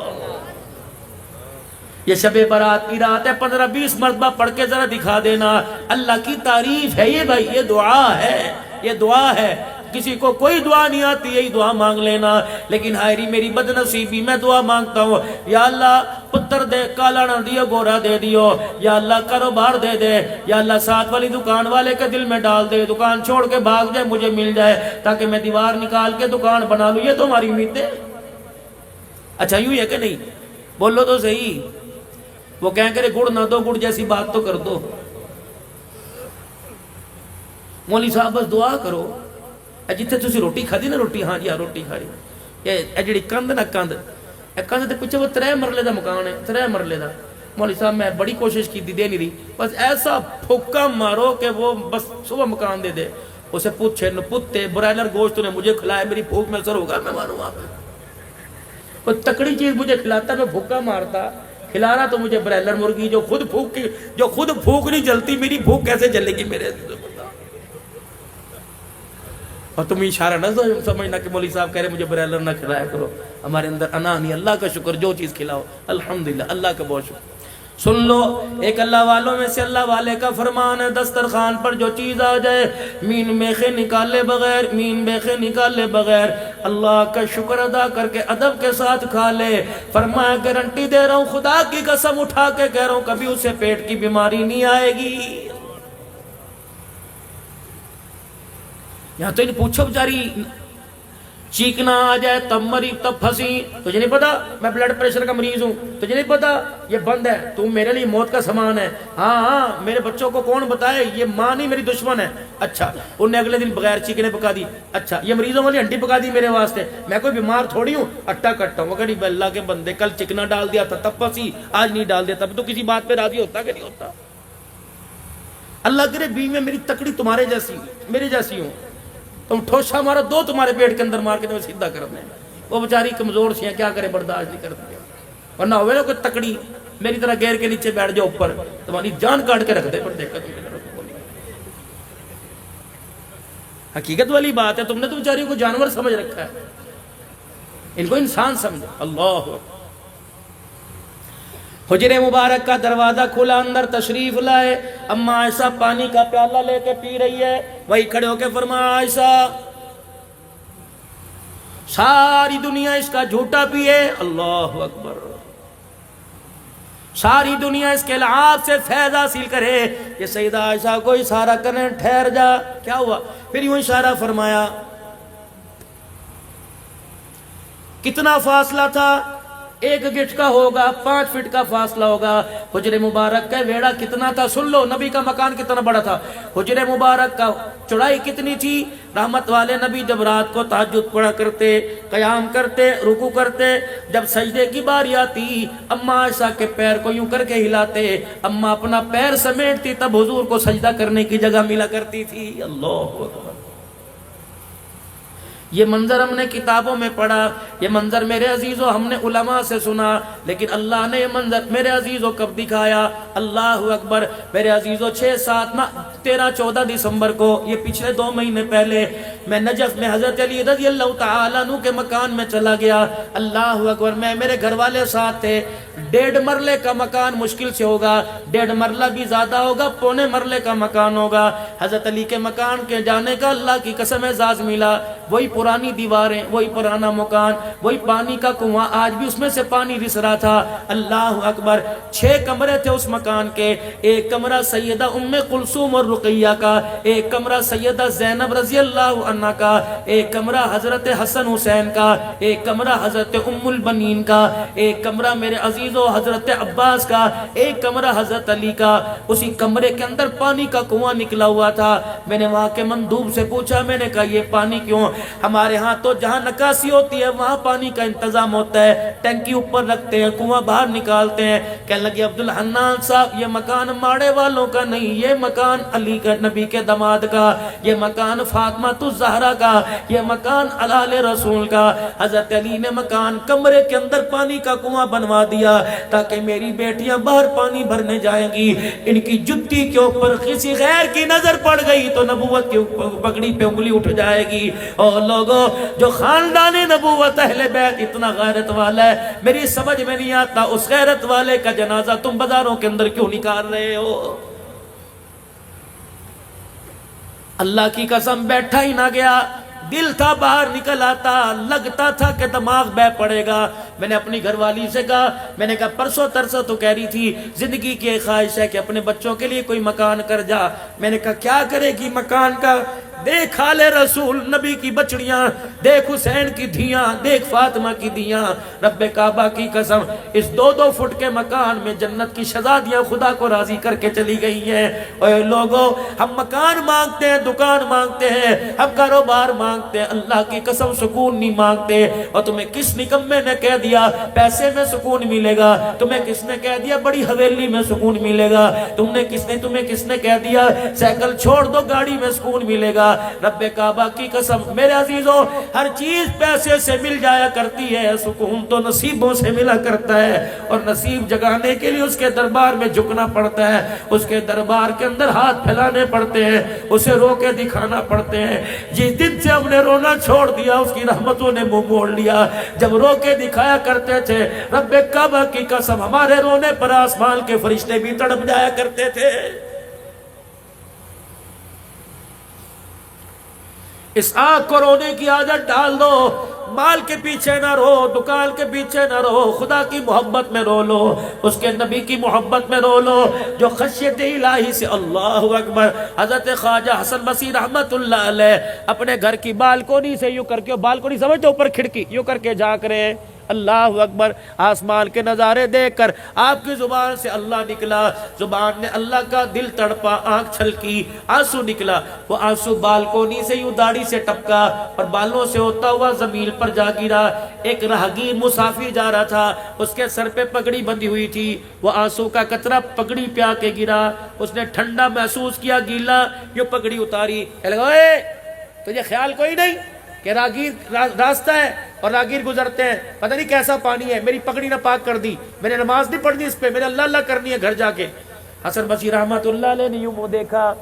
یہ شب برات کی رات ہے, 15-20 مرتبہ پڑھ کے ذرا دکھا دینا. اللہ کی تعریف ہے یہ بھائی, یہ دعا ہے, یہ دعا ہے. کسی کو کوئی دعا نہیں آتی یہی دعا مانگ لینا. لیکن ہائری میری بد نصیبی, میں دعا مانگتا ہوں یا اللہ پتر دے, کالا نہ دیو گورا دے دیو, یا اللہ کاروبار دے دے, یا اللہ ساتھ والی دکان والے کے دل میں ڈال دے, دکان چھوڑ کے بھاگ جائے مجھے مل جائے تاکہ میں دیوار نکال کے دکان بنا لوں. یہ تو ہماری امید ہے. اچھا یوں ہے کہ نہیں؟ بولو تو صحیح. وہ کہیں کرے گڑ نہ دو, گڑ جیسی بات تو کر دو. مولوی صاحب بس دعا کرو. جتنے تسی روٹی کھادی نا, روٹی ہاں جی ہاں روٹی کھا رہی, یہ جڑی کندھ نا کندھ, کندھ دے پیچھے وہ 3 مرلے دا مکان ہے, 3 مرلے دا. مولوی صاحب میں بڑی کوشش کی دے نہیں رہی, بس ایسا پھکا مارو کہ وہ بس صبح مکان دے دے. اسے پوچھے پتے برائلر گوشت نے مجھے کھلایا, میری بھوک میں اثر ہوگا میں مانوں آپ. کوئی تکڑی چیز مجھے کھلاتا میں بھوکا مارتا, کھلا رہا تو مجھے برائلر مرغی جو خود بھوک نہیں جلتی, میری بھوک کیسے جلے گی میرے. اور تم اشارہ نہ سمجھنا کہ مولوی صاحب کہہ رہے مجھے برائلر نہ کھلایا کرو. ہمارے اندر انا نہیں. اللہ کا شکر, جو چیز کھلاؤ الحمدللہ, اللہ کا بہت شکر. سن لو, ایک اللہ والوں میں سے اللہ والے کا فرمان ہے دسترخوان پر جو چیز آ جائے مین میخے نکالے بغیر, مین میخے نکالے بغیر اللہ کا شکر ادا کر کے ادب کے ساتھ کھا لے. فرمایا گارنٹی دے رہا ہوں, خدا کی قسم اٹھا کے کہہ رہا ہوں, کبھی اسے پیٹ کی بیماری نہیں آئے گی. یہاں تو انہیں پوچھو بچاری چیکنا آ جائے تب مری تب پھنسی. تجھے نہیں پتا میں بلڈ پریشر کا مریض ہوں؟ تجھے نہیں پتا یہ بند ہے, تو میرے لیے موت کا سامان ہے. ہاں میرے بچوں کو کون بتائے یہ ماں نہیں میری دشمن ہے. اچھا انہوں نے اگلے دن بغیر چیکنے پکا دی. اچھا یہ مریضوں والی ہنڈی پکا دی میرے واسطے, میں کوئی بیمار تھوڑی ہوں اٹا کٹا ہوں. اگر اللہ کے بندے کل چکنا ڈال دیا تھا تب پھنسی, آج نہیں ڈال دیا تب تو کسی بات پہ راضی ہوتا کہ نہیں ہوتا. اللہ کرے بیوی میں میری تکڑی تمہارے جیسی میرے جیسی ہوں, تم ٹھوشا مارا 2 تمہارے پیٹ کے اندر مار کے تمہیں سیدھا کر دیں. وہ بیچاری کمزور سی ہیں, کیا کرے, برداشت نہیں کرتی. ورنہ ہوئے نا کوئی تکڑی میری طرح گیر کے نیچے بیٹھ جاؤ اوپر, تمہاری جان کاٹ کے رکھ دے. پر دیکھا تم حقیقت والی بات ہے, تم نے تو بیچاریوں کو جانور سمجھ رکھا ہے, ان کو انسان سمجھو. اللہ حجر مبارک کا دروازہ کھلا, اندر تشریف لائے. اما عائشہ پانی کا پیالہ لے کے پی رہی ہے, وہی کھڑے ہو کے فرمایا عائشہ ساری دنیا اس کا جھوٹا پیے. اللہ اکبر. ساری دنیا اس کے لعاب سے فیض حاصل کرے. یہ سیدہ عائشہ کو اشارہ کریں ٹھہر جا. کیا ہوا؟ پھر یوں اشارہ فرمایا. کتنا فاصلہ تھا؟ 1 گٹھ کا ہوگا، 5 فٹ کا فاصلہ ہوگا. حجر مبارک کا ویڑا کتنا تھا؟ سن لو نبی کا مکان کتنا بڑا تھا. حجر مبارک کا چوڑائی کتنی تھی؟ رحمت والے نبی جب رات کو تہجد پڑھا کرتے، قیام کرتے، رکوع کرتے، جب سجدے کی باری آتی، اماں عائشہ کے پیر کو یوں کر کے ہلاتے، اماں اپنا پیر سمیٹتی، تب حضور کو سجدہ کرنے کی جگہ ملا کرتی تھی. اللہ اکبر. یہ منظر ہم نے کتابوں میں پڑھا، یہ منظر میرے عزیزو ہم نے علماء سے سنا، لیکن اللہ نے یہ منظر میرے عزیزو کب دکھایا؟ اللہ اکبر. میرے عزیزو 13-14 دسمبر کو، یہ پچھلے 2 مہینے پہلے، میں نجف میں حضرت علی رضی اللہ تعالیٰ عنہ کے مکان میں چلا گیا. اللہ اکبر. میں میرے گھر والے ساتھ تھے. 1.5 مرلے کا مکان مشکل سے ہوگا، 1.5 مرلہ بھی زیادہ ہوگا، 1.25 مرلے کا مکان ہوگا. حضرت علی کے مکان کے جانے کا اللہ کی قسم اعزاز ملا. وہی پرانی دیواریں، وہی پرانا مکان، وہی پانی کا کنواں، آج بھی اس میں سے پانی رس رہا تھا. اللہ اکبر. 6 کمرے تھے اس مکان کے. ایک کمرہ سیدہ ام کلثوم اور رقیہ کا، ایک کمرہ سیدہ زینب رضی اللہ عنہ کا، ایک کمرہ حضرت حسن حسین کا، ایک کمرہ حضرت ام البنین کا، ایک کمرہ میرے عزیزو حضرت عباس کا، ایک کمرہ حضرت علی کا. اسی کمرے کے اندر پانی کا کنواں نکلا ہوا تھا. میں نے وہاں کے مندوب سے پوچھا، میں نے کہا یہ پانی کیوں؟ ہمارے ہاں تو جہاں نکاسی ہوتی ہے وہاں پانی کا انتظام ہوتا ہے، ٹینکی اوپر رکھتے ہیں، کنواں باہر نکالتے ہیں. کہنے لگے عبدالحنان صاحب یہ مکان ماڑے والوں کا نہیں، یہ مکان علی کا نبی کے داماد کا، یہ مکان فاطمہ الزہرا کا، یہ مکان آل رسول کا. حضرت علی نے مکان کمرے کے اندر پانی کا کنواں بنوا دیا تاکہ میری بیٹیاں باہر پانی بھرنے جائیں گی، ان کی جتی کے اوپر کسی غیر کی نظر پڑ گئی تو نبوت کی پگڑی پہ انگلی اٹھ جائے گی. اور لوگوں جو خاندان نبوت اہل بیت اتنا غیرت والا ہے، میری سمجھ میں نہیں آتا اس غیرت والے کا جنازہ تم بازاروں کے اندر کیوں نکال رہے ہو؟ اللہ کی قسم بیٹھا ہی نہ گیا. دل تھا باہر نکل آتا، لگتا تھا کہ دماغ بہ پڑے گا. میں نے اپنی گھر والی سے کہا، میں نے کہا پرسوں ترسوں تو کہہ رہی تھی زندگی کی ایک خواہش ہے کہ اپنے بچوں کے لیے کوئی مکان کر جا. میں نے کہا کیا کرے گی مکان کا؟ دیکھ آل رسول نبی کی بچڑیاں، دیکھ حسین کی دھیاں، دیکھ فاطمہ کی دھیاں. رب کعبہ کی قسم اس 2-2 فٹ کے مکان میں جنت کی شہزادیاں خدا کو راضی کر کے چلی گئی ہیں. اے لوگوں ہم مکان مانگتے ہیں، دکان مانگتے ہیں، ہم کاروبار مانگتے ہیں، اللہ کی قسم سکون نہیں مانگتے. اور تمہیں کس نکمے نے کہہ دیا پیسے میں سکون ملے گا؟ تمہیں کس نے کہہ دیا بڑی حویلی میں سکون ملے گا؟ تمہیں کس نے کہہ دیا سائیکل چھوڑ دو گاڑی میں سکون ملے گا؟ رب کعبہ کی قسم میرے عزیزوں ہر چیز پیسے سے مل جایا کرتی ہے، سکون تو نصیبوں سے ملا کرتا ہے. اور نصیب جگانے کے لیے اس کے دربار میں جھکنا پڑتا ہے، اس کے دربار کے اندر ہاتھ پھیلانے پڑتے ہیں، اسے رو کے دکھانا پڑتے ہیں. جس دن سے ہم نے رونا چھوڑ دیا اس کی رحمتوں نے منہ موڑ لیا. جب رو کے دکھایا کرتے تھے رب کعبہ کی قسم ہمارے رونے پر آسمان کے فرشتے بھی تڑپ جایا کرتے تھے. اس آنکھ کو رونے کی عادت ڈال دو. مال کے پیچھے نہ رو، دکان کے پیچھے نہ رو، خدا کی محبت میں رو لو، اس کے نبی کی محبت میں رو لو جو خشیت الہی سے. اللہ اکبر. حضرت خواجہ حسن بصری رحمت اللہ علیہ اپنے گھر کی بالکونی سے یوں کر کے، بالکونی سمجھتے اوپر کھڑکی، یوں کر کے جھانک رہے. اللہ اکبر. آسمان کے نظارے دیکھ کر آپ کی زبان سے اللہ نکلا، زبان نے اللہ کا، دل تڑپا، آنکھ چھلکی، آنسو نکلا. وہ آنسو بالکونی سے یوں داڑھی سے ٹپکا اور بالوں سے ہوتا ہوا زمین پر جا گرا. ایک راہگیر مسافر جا رہا تھا، اس کے سر پہ پگڑی بندھی ہوئی تھی، وہ آنسو کا قطرہ پگڑی پہ آ کے گرا. اس نے ٹھنڈا محسوس کیا، گیلا، یوں پگڑی اتاری. تجھے خیال کوئی نہیں کہ راہگیر راستہ ہے اور راہگیر گزرتے ہیں، پتہ نہیں کیسا پانی ہے، میری پگڑی نہ پاک کر دی، میں نے نماز نہیں پڑھنی اس پہ، میں نے اللہ اللہ کرنی ہے گھر جا کے. حسن بصری رحمت اللہ علیہ نے یوں منہ دیکھا،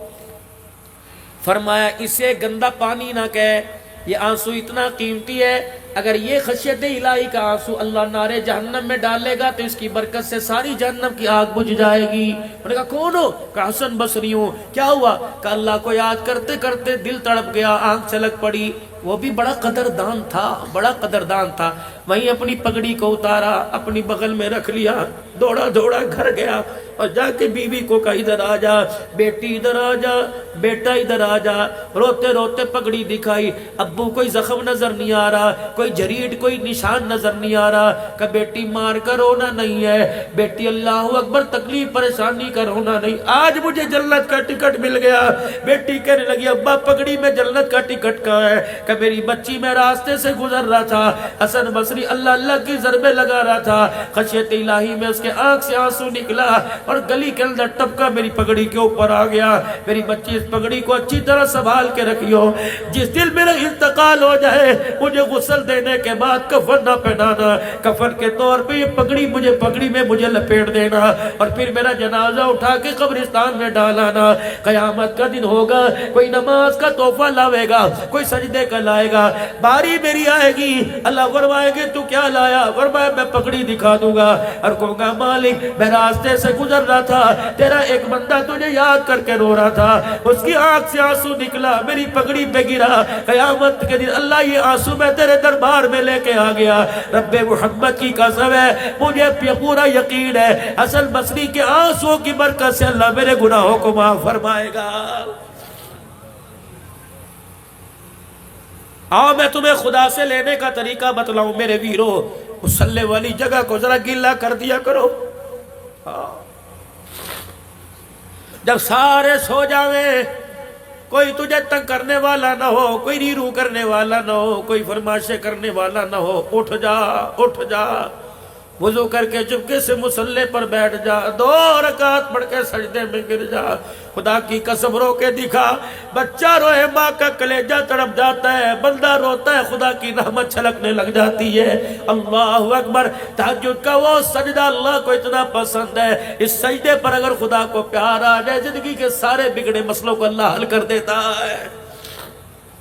فرمایا اسے گندا پانی نہ کہے، یہ آنسو اتنا قیمتی ہے اگر یہ خشیت الہی کا آنسو اللہ نارے جہنم میں ڈالے گا تو اس کی برکت سے ساری جہنم کی آگ بجھ جائے گی۔ انہوں نے کہا کون ہو؟ کہا حسن بصری ہوں۔ کیا ہوا؟ کہ اللہ کو یاد کرتے کرتے دل تڑپ گیا، آنکھ چھلک پڑی۔ وہ بھی بڑا قدردان تھا، بڑا قدردان تھا۔ وہیں اپنی پگڑی کو اتارا، اپنی بغل میں رکھ لیا، دوڑا دوڑا گھر گیا اور جا کے بیوی کو کہا ادھر آ جا بیٹی، ادھر آ جا بیٹا، ادھر آ جا۔ روتے روتے پگڑی دکھائی۔ ابو کوئی زخم نظر نہیں آ رہا، کوئی جریڈ، کوئی نشان نظر نہیں آ رہا۔ کہ بیٹی مار کر رونا نہیں ہے، بیٹی اللہ اکبر تکلیف پریشانی کا رونا نہیں، آج مجھے جنت کا ٹکٹ مل گیا۔ بیٹی کہنے لگی ابا پگڑی میں جنت کا ٹکٹ کہاں ہے؟ کہ میری بچی میں راستے سے گزر رہا تھا، حسن بصری اللہ اللہ کی ضربے لگا رہا تھا، خشیت الہی میں اس کے آنکھ سے آنسو نکلا اور گلی کے اندر ٹپکا میری پگڑی کے اوپر آ گیا۔ میری بچی اس پگڑی کو اچھی طرح سنبھال کے رکھیو، جس دل میرا انتقال ہو جائے مجھے غسل دینے کے بعد کفن نہ پہنانا، کفن کے طور پہ یہ پگڑی پگڑی میں مجھے لپیٹ دینا اور پھر میرا جنازہ اٹھا کے قبرستان میں ڈالانا۔ قیامت کا دن ہوگا، کوئی نماز کا تحفہ لاوے گا، کوئی سجدے کا لائے گا، باری میری آئے گی، اللہ فرمائے گے تو کیا لایا؟ فرمایا میں پگڑی دکھا دوں گا اور کہوں گا مالک میں راستے سے گزر رہا تھا، تیرا ایک بندہ تجھے یاد کر کے رو رہا تھا، اس کی آنکھ سے آنسو نکلا، میری پگڑی پہ گرا، قیامت کے دن اللہ یہ آنسو میں تیرے دربار میں لے کے آ گیا۔ رب محمد کی قسم ہے مجھے پورا یقین ہے حسن بصری کے آنسو کی برکت سے اللہ میرے گناہوں کو معاف فرمائے گا۔ آؤ میں تمہیں خدا سے لینے کا طریقہ بتلاؤں میرے ویرو، مصلی والی جگہ کو ذرا گیلا کر دیا کرو۔ جب سارے سو جاویں، کوئی تجھے تنگ کرنے والا نہ ہو، کوئی ریرو کرنے والا نہ ہو، کوئی فرمائشیں کرنے والا نہ ہو، اٹھ جا اٹھ جا، وضو کر کے چپکے سے مصلی پر بیٹھ جا، 2 رکعت پڑھ کے سجدے میں گر جا، خدا کی قسم رو کے دکھا۔ بچہ روئے ماں کا کلیجہ تڑپ جاتا ہے، بندہ روتا ہے خدا کی رحمت چھلکنے لگ جاتی ہے۔ اللہ اکبر، تہجد کا وہ سجدہ اللہ کو اتنا پسند ہے، اس سجدے پر اگر خدا کو پیار آ جائے زندگی کے سارے بگڑے مسئلوں کو اللہ حل کر دیتا ہے۔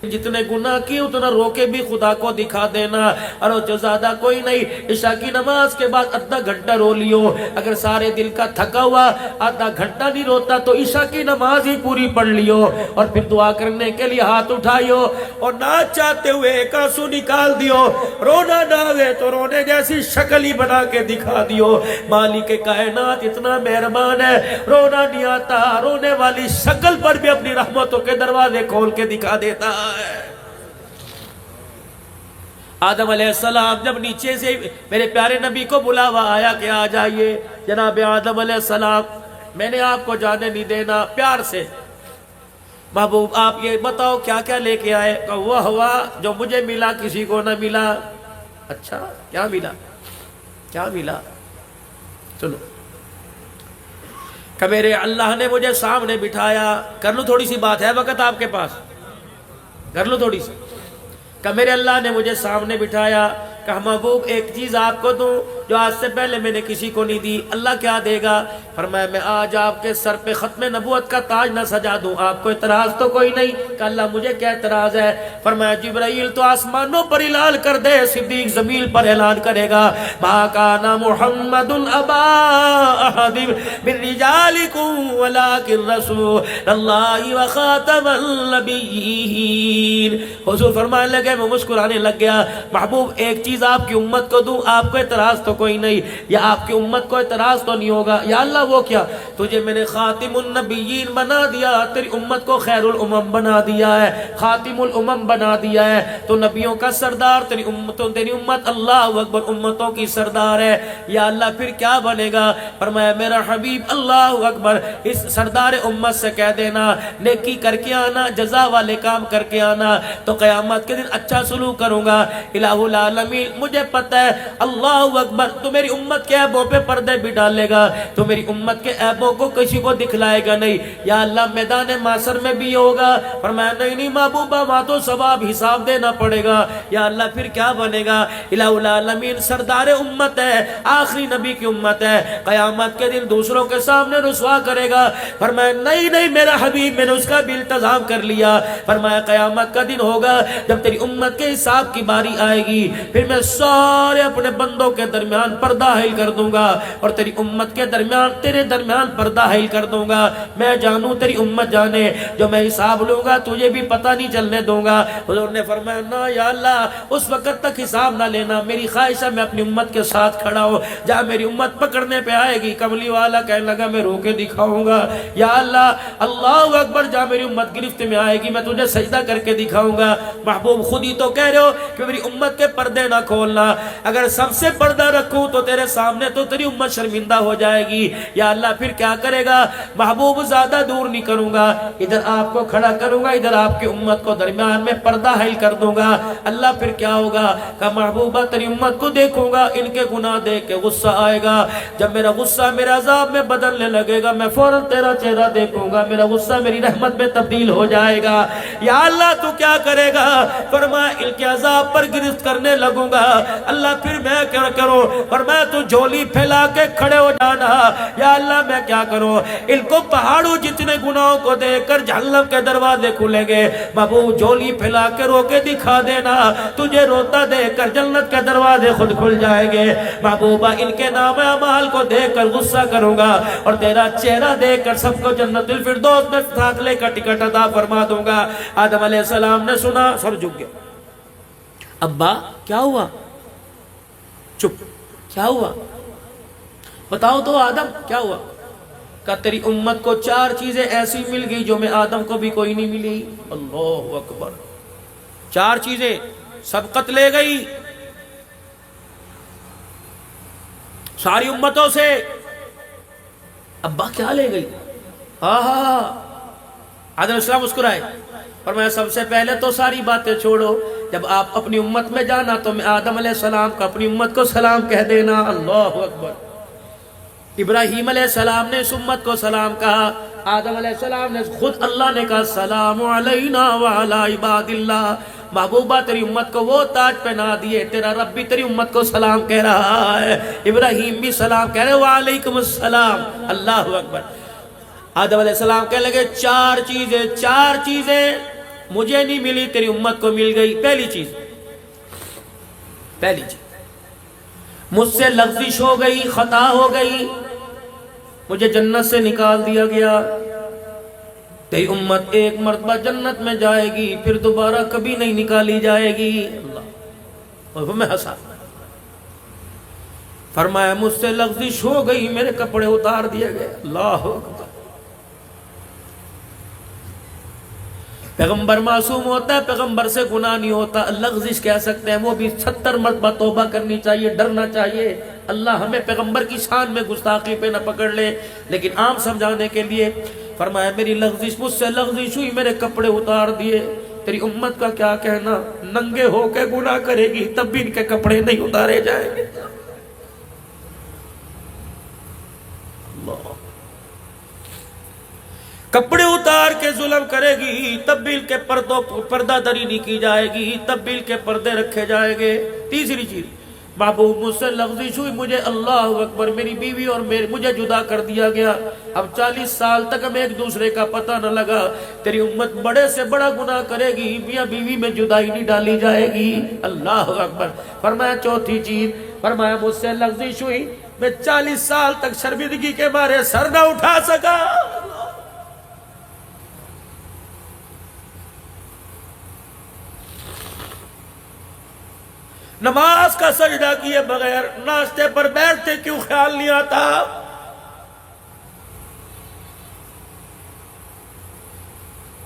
جتنے گناہ کی اتنا رو کے بھی خدا کو دکھا دینا، اور جو زیادہ کوئی نہیں، عشاء کی نماز کے بعد آدھا گھنٹہ رو لیو، اگر سارے دل کا تھکا ہوا آدھا گھنٹہ نہیں روتا تو عشاء کی نماز ہی پوری پڑھ لیو، اور پھر دعا کرنے کے لیے ہاتھ اٹھائیو اور نہ چاہتے ہوئے ایک آنسو نکال دیو، رونا نہ ہوئے تو رونے جیسی شکل ہی بنا کے دکھا دیو۔ مالک کائنات اتنا مہربان ہے، رونا نہیں آتا رونے والی شکل پر بھی اپنی رحمتوں کے دروازے کھول کے دکھا دیتا ہے۔ آدم علیہ السلام جب نیچے سے میرے پیارے نبی کو بلاوا آیا کہ آ جائیے جناب آدم علیہ السلام، میں نے آپ کو جانے نہیں دینا، پیار سے محبوب آپ یہ بتاؤ کیا کیا لے کے آئے؟ کہ وہ ہوا جو مجھے ملا کسی کو نہ ملا۔ اچھا کیا ملا؟ کیا ملا؟ سنو، کہ میرے اللہ نے مجھے سامنے بٹھایا، کر لوں تھوڑی سی بات ہے وقت آپ کے پاس، کر لوں تھوڑی سی، کہ میرے اللہ نے مجھے سامنے بٹھایا، کہ محبوب ایک چیز آپ کو دوں جو آج سے پہلے میں نے کسی کو نہیں دی۔ اللہ کیا دے گا؟ فرمایا میں آج آپ کے سر پہ ختم نبوت کا تاج نہ سجا دوں، آپ کو اعتراض تو کوئی نہیں؟ کہ اللہ مجھے کیا اعتراض ہے؟ فرمایا جبرائیل تو آسمانوں پر اعلان کر دے، صدیق زمین پر اعلان کرے گا، ما کان محمد ابا احد من رجالکم ولکن رسول اللہ وخاتم النبیین۔ حضور فرمانے لگے، میں مسکرانے لگ گیا، محبوب ایک چیز آپ کی امت کو دوں، آپ کو اعتراض تو کوئی نہیں، یا آپ کی امت کو اعتراض تو نہیں ہوگا؟ یا اللہ وہ کیا؟ تجھے میں نے خاتم النبیین بنا دیا، تیری امت کو خیر الامم بنا دیا ہے، خاتم الامم بنا دیا ہے، تو نبیوں کا سردار، تیری امت اللہ اکبر امتوں کی سردار ہے۔ یا اللہ پھر کیا بنے گا؟ فرمایا میرا حبیب اللہ اکبر اس سردار امت سے کہہ دینا نیکی کر کے آنا، جزا والے کام کر کے آنا، تو قیامت کے دن اچھا سلوک کروں گا۔ الہ العالمین العالمین مجھے پتہ ہے اللہ اکبر تو میری امت کے عیبوں پہ پردے بھی ڈالے گا، تو میری امت کے عیبوں کو کسی کو دکھلائے گا نہیں۔ یا اللہ میدان معاشر میں بھی ہوگا، فرمایا نہیں محبوبہ وہاں تو ثواب حساب دینا پڑے گا۔ یا اللہ پھر کیا بنے گا؟ الہ العالمین سردار امت ہے، آخری نبی کی امت ہے، قیامت کے دن دوسروں کے سامنے رسوا کرے گا۔ فرمایا نہیں میرا حبیب میں نے اس کا بھی التزام کر لیا۔ فرمایا قیامت کا دن ہوگا جب تیری امت کے حساب کی باری آئے گی، پھر میں سارے اپنے بندوں کے درمیان پردہ حائل کر دوں گا اور تیری امت کے درمیان تیرے درمیان پردہ حائل کر دوں گا۔ میں جانوں تیری امت جانے، جو میں حساب لوں گا تجھے بھی پتہ نہیں چلنے دوں گا۔ حضور نے فرمایا نہ یا اللہ اس وقت تک حساب نہ لینا، میری خواہش ہے میں اپنی امت کے ساتھ کھڑا ہوں، جہاں میری امت پکڑنے پہ آئے گی کملی والا کہنے لگا میں رو کے دکھاؤں گا۔ یا اللہ اللہ اکبر جہاں میری امت گرفت میں آئے گی میں تجھے سجدہ کر کے دکھاؤں گا۔ محبوب خود ہی تو کہہ رہے ہو کہ میری امت کے پردے نہ کھولنا، اگر سب سے پردہ رکھوں تو تیرے سامنے تو تیری امت شرمندہ ہو جائے گی۔ یا اللہ پھر کیا کرے گا؟ محبوب زیادہ دور نہیں کروں گا، ادھر آپ کو کھڑا کروں گا، ادھر آپ کی امت کو درمیان میں پردہ حائل کر دوں گا۔ اللہ پھر کیا ہوگا؟ کہ محبوبہ تیری امت کو دیکھوں گا، ان کے گناہ دیکھ کے غصہ آئے گا، جب میرا غصہ میرے عذاب میں بدلنے لگے گا میں فوراً تیرا چہرہ دیکھوں گا، میرا غصہ میری رحمت میں تبدیل ہو جائے گا۔ یا اللہ تو کیا کرے گا؟ فرمایا ان کے عذاب پر گرفت کرنے لگوں گا۔ اللہ پھر میں کیا کروں؟ فرمایا تو جھولی پھیلا کے کھڑے ہو جانا۔ یا اللہ میں کیا کروں؟ ان کو پہاڑوں جتنے گناہوں کو دیکھ کر جہنم کے دروازے کھلیں گے، محبوب جھولی پھیلا کے رو کے دکھا دینا، تجھے روتا دیکھ کر جنت کے دروازے خود کھل جائیں گے۔ محبوبہ ان کے نام اعمال کو دیکھ کر غصہ کروں گا اور تیرا چہرہ دیکھ کر سب کو جنت الفردوس میں داخلے کا ٹکٹ عطا فرما دوں گا۔ آدم علیہ السلام نے سنا، سر جھک گیا۔ ابا کیا ہوا؟ چپ، کیا ہوا؟ بتاؤ تو آدم کیا ہوا؟ کہ تیری امت کو 4 چیزیں ایسی مل گئی جو میں آدم کو بھی کوئی نہیں ملی۔ اللہ اکبر، 4 چیزیں سبقت لے گئی ساری امتوں سے۔ ابا کیا لے گئی؟ آدم السلام مسکرائے، فرمایا سب سے پہلے تو ساری باتیں چھوڑو، جب آپ اپنی امت میں جانا تو میں آدم علیہ السلام کا اپنی امت کو سلام کہہ دینا۔ اللہ اکبر، ابراہیم علیہ السلام نے اس امت کو سلام کہا، آدم علیہ السلام نے خود اللہ نے کہا سلام علینا وعلی عباد اللہ۔ محبوبہ تیری امت کو وہ تاج پہنا دیے، تیرا رب بھی تیری امت کو سلام کہہ رہا ہے، ابراہیم بھی سلام کہہ رہے وعلیکم السلام۔ اللہ اکبر، آدم علیہ السلام کہنے لگے 4 چیزیں مجھے نہیں ملی تیری امت کو مل گئی۔ پہلی چیز مجھ سے لغزش ہو گئی، خطا ہو گئی، مجھے جنت سے نکال دیا گیا۔ تیری امت ایک مرتبہ جنت میں جائے گی پھر دوبارہ کبھی نہیں نکالی جائے گی۔ اللہ، اور میں ہنسا، فرمایا مجھ سے لغزش ہو گئی، میرے کپڑے اتار دیے گئے۔ اللہ اکبر، پیغمبر معصوم ہوتا ہے، پیغمبر سے گناہ نہیں ہوتا، لغزش کہہ سکتے ہیں، وہ بھی 70 مرتبہ توبہ کرنی چاہیے، ڈرنا چاہیے اللہ ہمیں پیغمبر کی شان میں گستاخی پہ نہ پکڑ لے۔ لیکن عام سمجھانے کے لیے فرمایا میری لغزش، مجھ سے لغزش ہوئی، میرے کپڑے اتار دیے۔ تیری امت کا کیا کہنا؟ ننگے ہو کے گناہ کرے گی تب بھی ان کے کپڑے نہیں اتارے جائیں گے۔ کپڑے اتار کے ظلم کرے گی تب بھی کے پردہ دری نہیں کی جائے گی، تب بھی کے پردے رکھے جائیں گے۔ تیسری چیز، محبوب مجھ سے لغزش ہوئی، مجھے اللہ اکبر میری بیوی اور مجھے جدا کر دیا گیا، اب 40 سال تک ہمیں ایک دوسرے کا پتہ نہ لگا۔ تیری امت بڑے سے بڑا گناہ کرے گی، میاں بیوی میں جدائی نہیں ڈالی جائے گی۔ اللہ اکبر، فرمایا چوتھی چیز، فرمایا مجھ سے لغزش ہوئی، میں 40 سال تک شرمندگی کے مارے سر نہ اٹھا سکا۔ نماز کا سجدہ کیے بغیر ناشتے پر بیٹھتے کیوں خیال نہیں آتا؟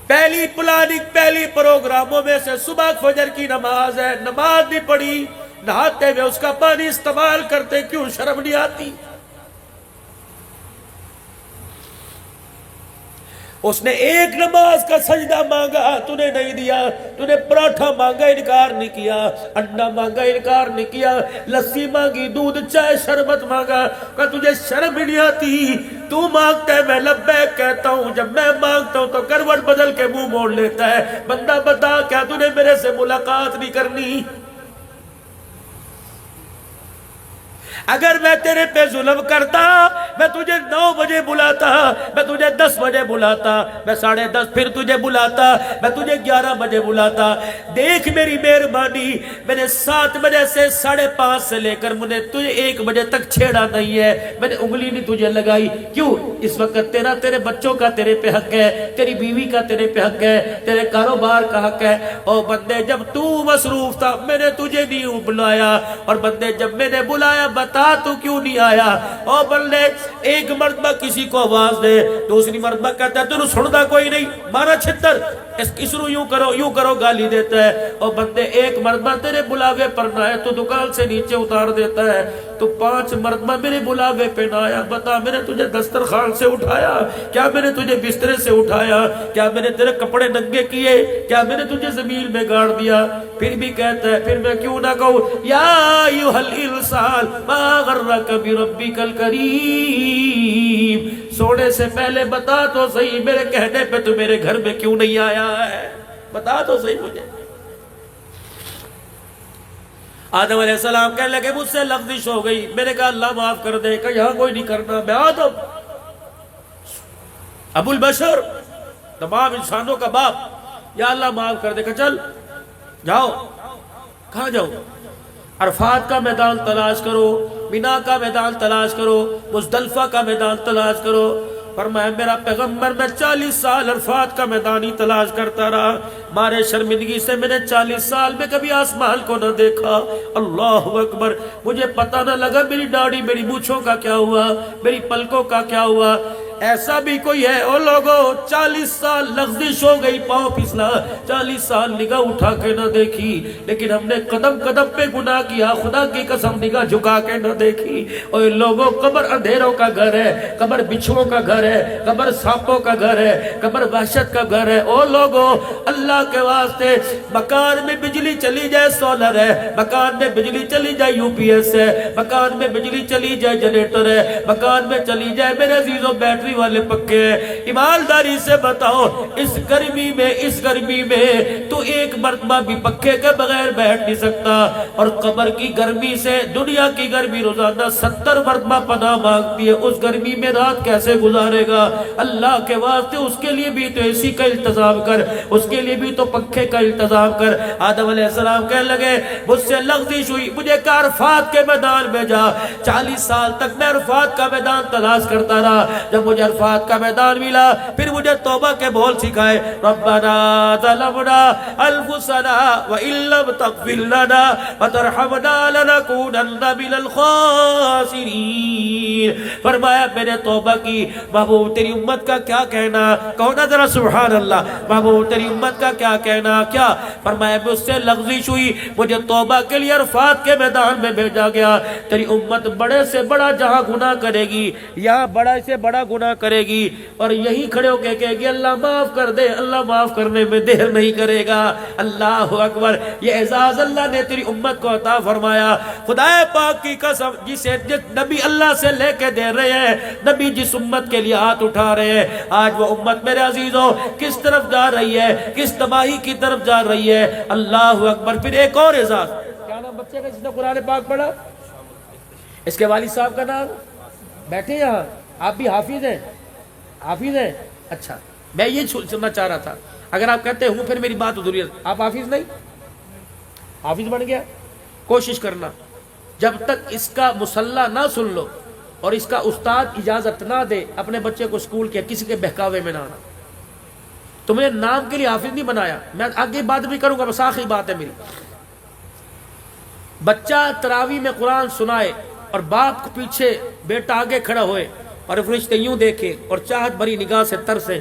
پہلی پلاننگ، پہلی پروگراموں میں سے صبح فجر کی نماز ہے، نماز نہیں پڑھی، نہاتے ہوئے اس کا پانی استعمال کرتے کیوں شرم نہیں آتی؟ اس نے ایک نماز کا سجدہ مانگا تو نے نہیں دیا، تو نے پراٹھا مانگا انکار نہیں کیا، انڈا مانگا انکار نہیں کیا، لسی مانگی، دودھ چائے شربت مانگا، کہ تجھے شرم ہی نہیں آتی، تو مانگتا ہے میں لبیک کہتا ہوں، جب میں مانگتا ہوں تو کروٹ بدل کے منہ موڑ لیتا ہے۔ بندہ بتا کیا تو نے میرے سے ملاقات نہیں کرنی؟ اگر میں تیرے پہ ظلم کرتا میں تجھے 9 بجے بلاتا، میں تجھے 10 بجے بلاتا، میں 10:30 پھر تجھے بلاتا، میں تجھے 11 بجے بلاتا۔ دیکھ میری مہربانی، میں نے 7 بجے سے 5:30 سے لے کر مجھے تجھے 1 بجے تک چھیڑا نہیں ہے، میں نے انگلی نہیں تجھے لگائی۔ کیوں؟ اس وقت تیرے بچوں کا تیرے پہ حق ہے، تیری بیوی کا تیرے پہ حق ہے، تیرے کاروبار کا حق ہے۔ اور بندے جب تو مصروف تھا میں نے تجھے نہیں بلایا، اور بندے جب میں نے بلایا بتا تو کیوں نہیں آیا؟ اور بندے ایک مرتبہ کسی کو آواز دے، دوسری مرتبہ کہتا ہے تو سنتا کوئی نہیں، مارا چھتر، اس رو یوں کرو گالی دیتا ہے۔ اور بندے ایک مرتبہ تیرے بلاوے پر نہ آئے تو دکان سے نیچے اتار دیتا ہے، تو 5 مرتبہ میرے بلاوے پہ نہ آیا، بتا میں نے تجھے دسترخوان سے اٹھایا؟ کیا میں نے تجھے بسترے سے اٹھایا؟ کیا میں نے تیرے کپڑے ننگے کیے؟ کیا میں نے تجھے زمین میں گاڑ دیا؟ پھر بھی کہتا ہے، پھر میں کیوں نہ کہوں یا ایھا الانسان ما غرک بربک الکریم، سونے سے پہلے بتا تو صحیح میرے کہنے پہ تو میرے گھر میں کیوں نہیں آیا ہے؟ بتا تو صحیح مجھے۔ آدم علیہ السلام کہنے لگے مجھ سے لغزش ہو گئی، میں نے کہا اللہ معاف کر دے، کہ یہاں کوئی نہیں کرنا، میں آدم ابو البشر تمام انسانوں کا باپ، یا اللہ معاف کر دے، کہ چل جاؤ۔ کہاں جاؤ؟ عرفات کا میدان تلاش کرو، مینا کا میدان تلاش کرو، مزدلفہ کا میدان تلاش کرو۔ فرمایا میرا پیغمبر میں 40 سال عرفات کا میدان ہی تلاش کرتا رہا، مارے شرمندگی سے میں نے 40 سال میں کبھی آسمان کو نہ دیکھا۔ اللہ اکبر، مجھے پتہ نہ لگا میری داڑھی میری مونچھوں کا کیا ہوا، میری پلکوں کا کیا ہوا۔ ایسا بھی کوئی ہے او لوگوں 40 سال لغزش ہو گئی، پاؤں پھسلا، 40 سال نگاہ اٹھا کے نہ دیکھی، لیکن ہم نے قدم قدم پہ گناہ کیا، خدا کی قسم نگاہ جھکا کے نہ دیکھی۔ اور لوگوں قبر اندھیروں کا گھر ہے، قبر بچھوؤں کا گھر ہے، قبر سانپوں کا گھر ہے، قبر وحشت کا گھر ہے۔ او لوگوں اللہ کے واسطے مکان میں بجلی چلی جائے سولر ہے، مکان میں بجلی چلی جائے یو پی ایس ہے، مکان میں بجلی چلی جائے جنریٹر ہے، مکان میں چلی جائے میرے عزیزوں بیٹری والے پکے ہیں۔ ایمانداری سے بتاؤ اس گرمی میں تو ایک مرتبہ بھی پکے کے بغیر بیٹھ نہیں سکتا، اور قبر کی گرمی سے دنیا کی گرمی روزانہ 70 مرتبہ پناہ مانگتی ہے، اس گرمی میں رات کیسے گزارے گا؟ اللہ کے واسطے اس کے لیے بھی تو اسی کا التزام کر، اس کے لیے بھی تو پنکھے کا التزام کر۔ آدم علیہ السلام کہنے لگے مجھ سے لغزش ہوئی، مجھے کہا عرفات کے میدان میں جا۔ 40 سال تک میں عرفات کا میدان تلاش کرتا رہا، جب مجھے عرفات کا میدان ملا پھر مجھے توبہ کے بول سکھائے، ربنا ظلمنا انفسنا وان لم تغفر لنا وترحمنا لنكونن من الخاسرین۔ فرمایا میں نے توبہ کی، محبوب تیری امت کا کیا کہنا؟ کہو نا ذرا سبحان اللہ، محبوب تیری امت کا کیا کہنا؟ کیا فرمایا مجھ سے لغزش ہوئی، مجھے توبہ کے لیے عرفات کے میدان میں بھیجا گیا۔ تیری امت بڑے سے بڑا جہاں گناہ کرے گی، یہاں بڑا سے بڑا گناہ کرے گی، اور یہی کھڑے ہو کے کہے گی اللہ معاف کر دے، اللہ معاف کرنے میں دیر نہیں کرے گا۔ اللہ اکبر، یہ اعزاز اللہ نے تیری امت کو عطا فرمایا۔ خدا پاک کی قسم، جس نبی اللہ سے لے کے دے رہے ہیں، نبی جس امت کے لیے ہاتھ اٹھا رہے ہیں، آج وہ امت میرے عزیزوں کس طرف جا رہی ہے، کس تباہی کی طرف جا رہی ہے۔ اللہ اکبر۔ پھر ایک اور اعزاز، کیا نام بچے کا جس نے قرآن پاک پڑھا؟ اس کے والد صاحب کا نام؟ بیٹھے یہاں، آپ بھی حافظ ہیں؟ حافظ ہیں؟ اچھا، میں یہ سننا چاہ رہا تھا، اگر آپ کہتے ہوں پھر میری بات ادھوری ہے۔ آپ حافظ نہیں؟ حافظ بن گیا؟ کوشش کرنا جب تک اس کا مصلح نہ سن لو اور اس کا استاد اجازت نہ دے اپنے بچے کو اسکول کے کسی کے بہکاوے میں نہ آنا۔ تمہیں نام کے لیے حافظ نہیں بنایا، میں آگے بات بھی کروں گا، بس آخری بات ہے میری۔ بچہ تراویح میں قرآن سنائے اور باپ کے پیچھے بیٹا آگے کھڑا ہوئے اور فرشتے یوں دیکھے اور چاہت بھری نگاہ سے ترسے،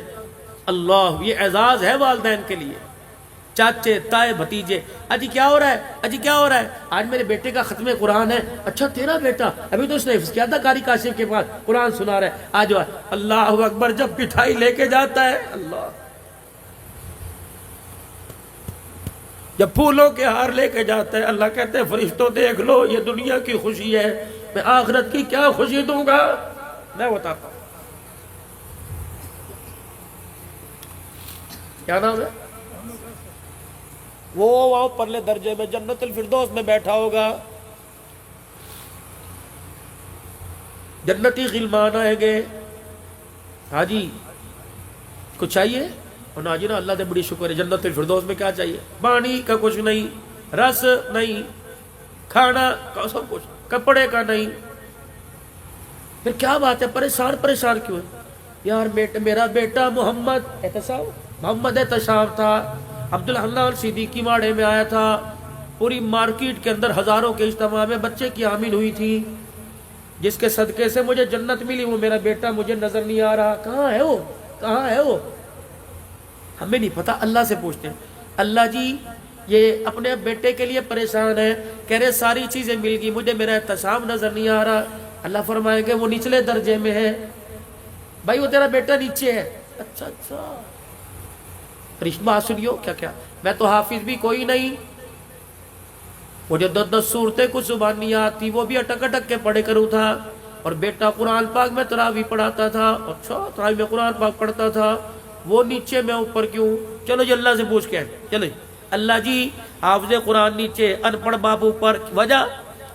اللہ، یہ اعزاز ہے والدین کے لیے۔ چاچے تائے بھتیجے، اجی کیا ہو رہا ہے، اجی کیا ہو رہا ہے، آج میرے بیٹے کا ختم قرآن ہے، اچھا تیرا بیٹا، ابھی تو اس نے حفظ کیا تھا قاری کاشف کے پاس، قرآن سنا رہا ہے، آج اللہ اکبر، جب مٹھائی لے کے جاتا ہے، اللہ، جب پھولوں کے ہار لے کے جاتا ہے، اللہ کہتے ہیں فرشتوں دیکھ لو، یہ دنیا کی خوشی ہے، میں آخرت کی کیا خوشی دوں گا، میں بتاتا ہوں. کیا نام ہے وہ وہاں پرلے درجے میں جنت الفردوس میں بیٹھا ہوگا، جنتی غلمان آئیں گے، ہاں جی کچھ چاہیے، اور نا جی نا اللہ دے بڑی شکر ہے، جنت الفردوس میں کیا چاہیے، پانی کا کچھ نہیں، رس نہیں، کھانا کا سب کچھ، کپڑے کا نہیں، پھر کیا بات ہے، پریشان کیوں ہے یار، میرا بیٹا محمد احتشام تھا، عبدالحنان صدیقی ماڑے میں آیا تھا، پوری مارکیٹ کے اندر ہزاروں کے اجتماع میں بچے کی حامل ہوئی تھی، جس کے صدقے سے مجھے جنت ملی، وہ میرا بیٹا مجھے نظر نہیں آ رہا، کہاں ہے وہ، کہاں ہے وہ، ہمیں نہیں پتا، اللہ سے پوچھتے ہیں. اللہ جی یہ اپنے بیٹے کے لیے پریشان ہے، کہہ رہے ساری چیزیں مل گئی، مجھے میرا احتشام نظر نہیں آ رہا. اللہ فرمائے گے وہ نچلے درجے میں ہے، بھائی وہ تیرا بیٹا نیچے ہے. اچھا فرشتہ بات سنیو، کیا میں تو حافظ بھی کوئی نہیں، مجھے 10 صورتیں کچھ زبان نہیں آتی، وہ بھی اٹک کے پڑھے کروں تھا، اور بیٹا قرآن پاک میں تراویح پڑھاتا تھا، اچھا تراویح میں قرآن پاک پڑھتا تھا، وہ نیچے میں اوپر کیوں. چلو جی اللہ سے پوچھ کے چلو اللہ جی حافظ قرآن نیچے، ان پڑھ باپ اوپر، وجہ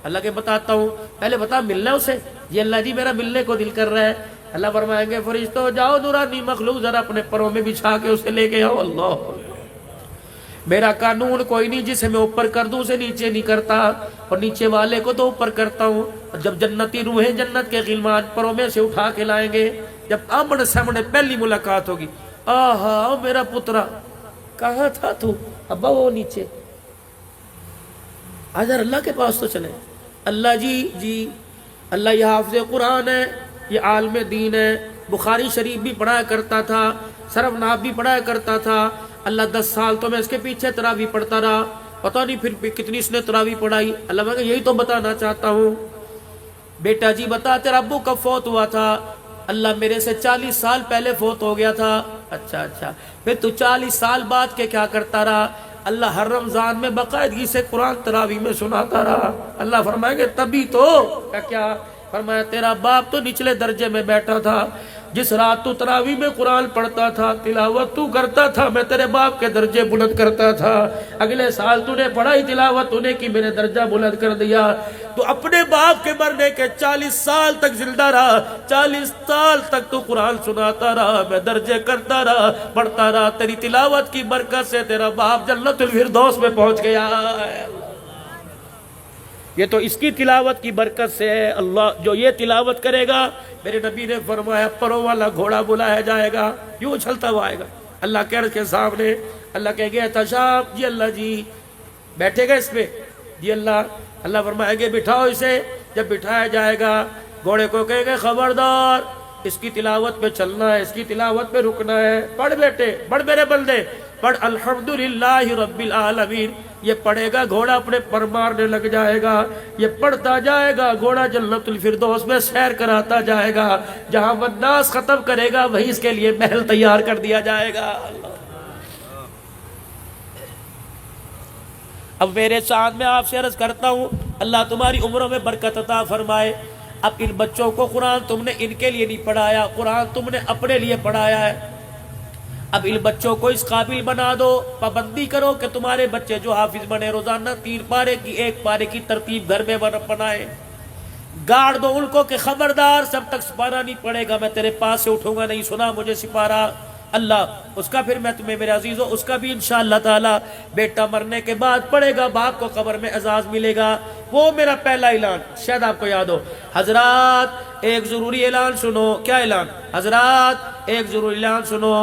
اللہ کے بتاتا ہوں، پہلے بتا ملنا ہے اسے، یہ اللہ جی میرا ملنے کو دل کر رہا ہے. اللہ فرمائیں گے فرشتوں جاؤ نورانی مخلوق ذرا اپنے پروں میں بچھا کے اسے لے کے آؤ. اللہ میرا قانون کوئی نہیں جسے میں اوپر کر دوں اسے نیچے نہیں کرتا، اور نیچے والے کو تو اوپر کرتا ہوں. اور جب جنتی روحیں جنت کے غلمان پروں میں سے اٹھا کے لائیں گے، جب آمنے سامنے پہلی ملاقات ہوگی، آہا میرا پترا کہاں تھا تو، ابا وہ نیچے، آدھر اللہ کے پاس تو چلے. اللہ جی اللہ یہ حافظ قرآن ہے، یہ عالم دین ہے، بخاری شریف بھی پڑھایا کرتا تھا، صرف ناب بھی پڑھایا کرتا تھا. اللہ 10 سال تو میں اس کے پیچھے تراویح پڑھتا رہا، پتہ نہیں پھر کتنی اس نے تراویح پڑھائی. اللہ میں یہی تو بتانا چاہتا ہوں. بیٹا جی بتا تیرا ابو کب فوت ہوا تھا؟ اللہ میرے سے 40 سال پہلے فوت ہو گیا تھا. اچھا پھر تو 40 سال بعد کے کیا کرتا رہا؟ اللہ ہر رمضان میں باقاعدگی سے قرآن تراویح میں سناتا رہا. اللہ فرمائیں گے تبھی تو کیا فرمایا تیرا باپ تو نچلے درجے میں بیٹھا تھا، جس رات تو تراویح میں قرآن پڑھتا تھا، تلاوت تو کرتا تھا، میں تیرے باپ کے درجے بلند کرتا تھا. اگلے سال تو نے پڑھائی تلاوت تو نے کی، میرے درجہ بلند کر دیا. تو اپنے باپ کے مرنے کے 40 سال تک زندہ رہا، 40 سال تک تو قرآن سناتا رہا، میں درجے کرتا رہا، پڑھتا رہا. تیری تلاوت کی برکت سے تیرا باپ جنت الفردوس میں پہنچ گیا. یہ تو اس کی تلاوت کی برکت سے ہے. اللہ جو یہ تلاوت کرے گا، میرے نبی نے فرمایا پروں والا گھوڑا بلایا جائے گا، یوں چلتا ہوا آئے گا اللہ کے عرش کے سامنے. اللہ کہے گے احتشام جی، اللہ جی بیٹھے گا اس پہ جی، اللہ فرمائیں گے بٹھاؤ اسے. جب بٹھایا جائے گا گھوڑے کو کہے گے خبردار اس کی تلاوت پہ چلنا ہے، اس کی تلاوت پہ رکنا ہے. پڑھ بیٹے، پڑھ میرے بندے، پڑھ الحمدللہ رب العالمین. یہ پڑھے گا گھوڑا اپنے پر مارنے لگ جائے گا، یہ پڑھتا جائے گا گھوڑا جنت الفردوس میں سیر کراتا جائے گا. جہاں والناس ختم کرے گا وہیں اس کے لیے محل تیار کر دیا جائے گا. اب میرے ساتھ میں آپ سے عرض کرتا ہوں، اللہ تمہاری عمروں میں برکت عطا فرمائے. اب ان بچوں کو قرآن تم نے ان کے لیے نہیں پڑھایا، قرآن تم نے اپنے لیے پڑھایا ہے. اب ان بچوں کو اس قابل بنا دو، پابندی کرو کہ تمہارے بچے جو حافظ بنے روزانہ 3 پارے کی 1 پارے کی ترتیب گھر میں بنائے. گاڑ دو ان کو کہ خبردار سب تک سپارہ نہیں پڑے گا، میں تیرے پاس سے اٹھوں گا نہیں سنا مجھے سپارہ. اللہ اس کا پھر میں تمہیں میرے عزیزوں اس کا بھی انشاءاللہ تعالی بیٹا مرنے کے بعد پڑے گا، باپ کو قبر میں اعزاز ملے گا. وہ میرا پہلا اعلان شاید آپ کو یاد ہو. حضرات ایک ضروری اعلان سنو. کیا اعلان حضرات؟ ایک ضروری اعلان سنو.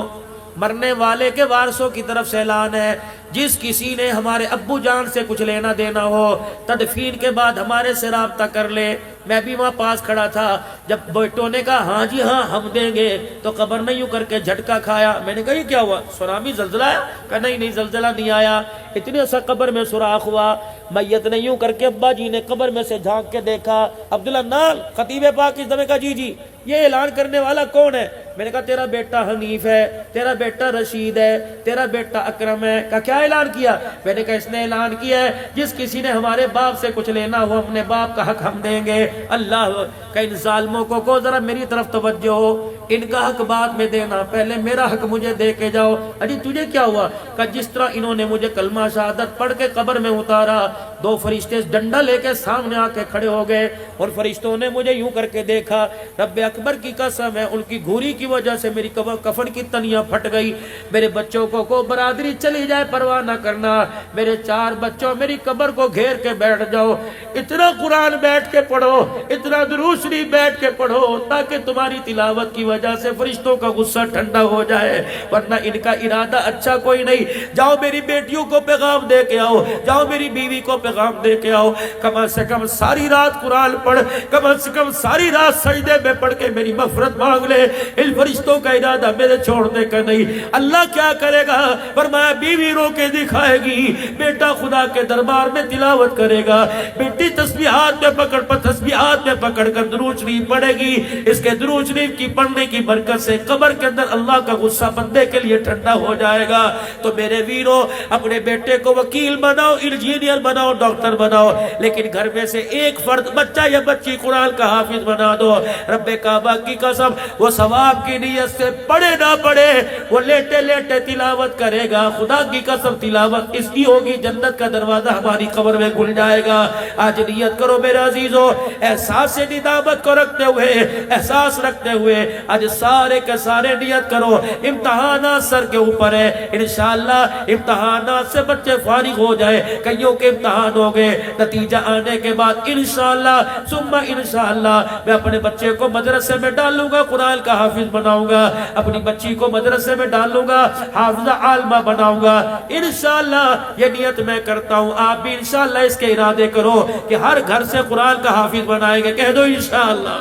مرنے والے کے وارثوں کی طرف سے اعلان ہے، جس کسی نے ہمارے ابو جان سے کچھ لینا دینا ہو تدفین کے بعد ہمارے سے رابطہ کر لے۔ میں بھی وہاں پاس کھڑا تھا، جب بیٹوں نے کہا ہاں جی ہاں ہم دیں گے تو قبر نہیں یوں کر کے جھٹکا کھایا۔ میں نے کہا یہ کیا ہوا، سونامی زلزلہ آیا؟ کہا نہیں زلزلہ نہیں آیا، اتنے سا قبر میں سوراخ ہوا، میت نے یوں کر کے ابا جی نے قبر میں سے جھانک کے دیکھا، عبداللہ نال خطیب پاک اس دفعہ کہا جی یہ اعلان کرنے والا کون ہے؟ میں نے کہا تیرا بیٹا حنیف ہے، تیرا بیٹا رشید ہے، تیرا بیٹا اکرم ہے۔ کہا کیا اعلان کیا؟ میں نے کہا اس نے اعلان کیا ہے جس کسی نے ہمارے باپ سے کچھ لینا ہو اپنے باپ کا حق ہم دیں گے۔ اللہ کہ ان ظالموں کو ذرا میری طرف توجہ ہو، ان کا حق بعد میں دینا، پہلے میرا حق مجھے دے کے جاؤ۔ اجی تجھے کیا ہوا؟ کہ جس طرح انہوں نے مجھے کلمہ شہادت پڑھ کے قبر میں اتارا، دو فرشتے ڈنڈا لے کے سامنے آ کے کھڑے ہو گئے اور فرشتوں نے مجھے یوں کر کے دیکھا، رب اکبر کی قسم ہے ان کی گھوری کی وجہ سے میری کفن کی تنیاں پھٹ گئی۔ میرے بچوں کو برادری چلی جائے پرواہ نہ کرنا، میرے 4 بچوں میری قبر کو گھیر کے بیٹھ جاؤ، اتنا قرآن بیٹھ کے پڑھو، اتنا درود شریف بیٹھ کے پڑھو تاکہ تمہاری تلاوت کی وجہ سے فرشتوں کا غصہ ٹھنڈا ہو جائے، ورنہ ان کا ارادہ اچھا کوئی نہیں۔ جاؤ میری بیٹیوں کو پیغام دے کے آؤ، جاؤ میری بیوی کو پیغام دے کے آؤ، کم سے کم ساری رات قرآن پڑھ، کم سے کم ساری رات سجدے میں پڑھ کے میری مغفرت مانگ لے۔ ان فرشتوں کا ارادہ میرے چھوڑنے کا نہیں۔ اللہ کیا کرے گا؟ فرمایا بیوی رو کے دکھائے گی، بیٹا خدا کے دربار میں تلاوت کرے گا، بیٹی تسبیحات میں پکڑ کر درود شریف پڑھے گی۔ اس کے درود شریف کی پڑھنے کی برکت سے قبر کے اندر اللہ کا غصہ بندے کے لیے ٹھنڈا ہو جائے گا۔ تو میرے ویرو اپنے بیٹے کو وکیل بناؤ، انجینئر بناؤ، ڈاکٹر بناؤ، لیکن گھر میں سے ایک فرد بچہ یا بچی قرآن کا حافظ بنا دو۔ رب کعبہ کی قسم وہ ثواب کی نیت سے پڑھے نہ پڑھے، وہ لیٹے لیٹے تلاوت کرے گا، خدا کی قسم تلاوت اس کی ہوگی، جنت کا دروازہ ہماری قبر میں کھل جائے گا۔ آج نیت کرو میرے عزیزو، احساس ندامت کو رکھتے ہوئے، احساس رکھتے ہوئے آج سارے کے سارے نیت کرو، امتحانات سر کے اوپر ہے، انشاءاللہ امتحانات سے بچے فارغ ہو جائے، کئیوں کے امتحان ہو گئے، نتیجہ آنے کے بعد انشاءاللہ ثم انشاءاللہ میں اپنے بچے کو مدرسے میں ڈالوں گا، قرآن کا حافظ بناؤں گا، اپنی بچی کو مدرسے میں ڈالوں گا، حافظہ عالمہ بناؤں گا، انشاءاللہ یہ نیت میں کرتا ہوں۔ آپ بھی انشاءاللہ اس کے ارادے کرو کہ ہر گھر سے قرآن کا حافظ بنائیں گے، کہہ دو انشاءاللہ۔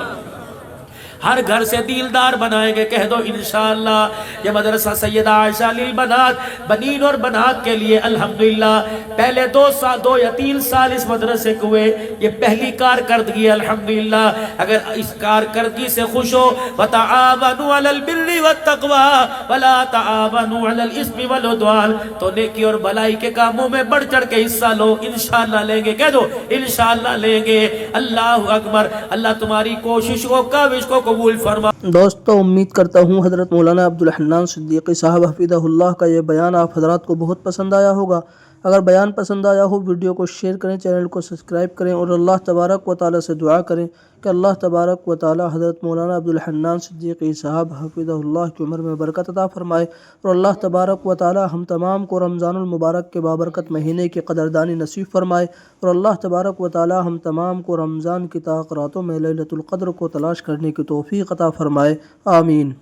ہر گھر سے دیلدار بنائیں گے، کہہ دو انشاءاللہ۔ یہ مدرسہ سیدہ عائشہ للبنات، بنین اور بنات کے لیے الحمدللہ پہلے 2 یا 3 سال اس مدرسے کو ہوئے، یہ پہلی کارکردگی ہے الحمدللہ۔ اگر اس کارکردگی سے خوش ہو، وَتَعَاوَنُوا عَلَى الْبِرِّ وَالتَّقْوَى وَلَا تَعَاوَنُوا عَلَى الْإِثْمِ وَالْعُدْوَانِ، تو نیکی اور بلائی کے کاموں میں بڑھ چڑھ کے حصہ لو، انشاءاللہ لیں گے، کہہ دو انشاءاللہ لیں گے۔ اللہ اکبر، اللہ تمہاری کوشش کو کاوش کو قبول فرما۔ دوستو امید کرتا ہوں حضرت مولانا عبدالحنان صدیقی صاحب حفظہ اللہ کا یہ بیان آپ حضرات کو بہت پسند آیا ہوگا۔ اگر بیان پسند آیا ہو ویڈیو کو شیئر کریں، چینل کو سبسکرائب کریں اور اللہ تبارک و تعالی سے دعا کریں کہ اللہ تبارک و تعالی حضرت مولانا عبدالحنان صدیقی صاحب حفظہ اللہ کی عمر میں برکت عطا فرمائے، اور اللہ تبارک و تعالی ہم تمام کو رمضان المبارک کے بابرکت مہینے کی قدردانی نصیب فرمائے، اور اللہ تبارک و تعالی ہم تمام کو رمضان کی طاق راتوں میں لیلۃ القدر کو تلاش کرنے کی توفیق عطا فرمائے، آمین۔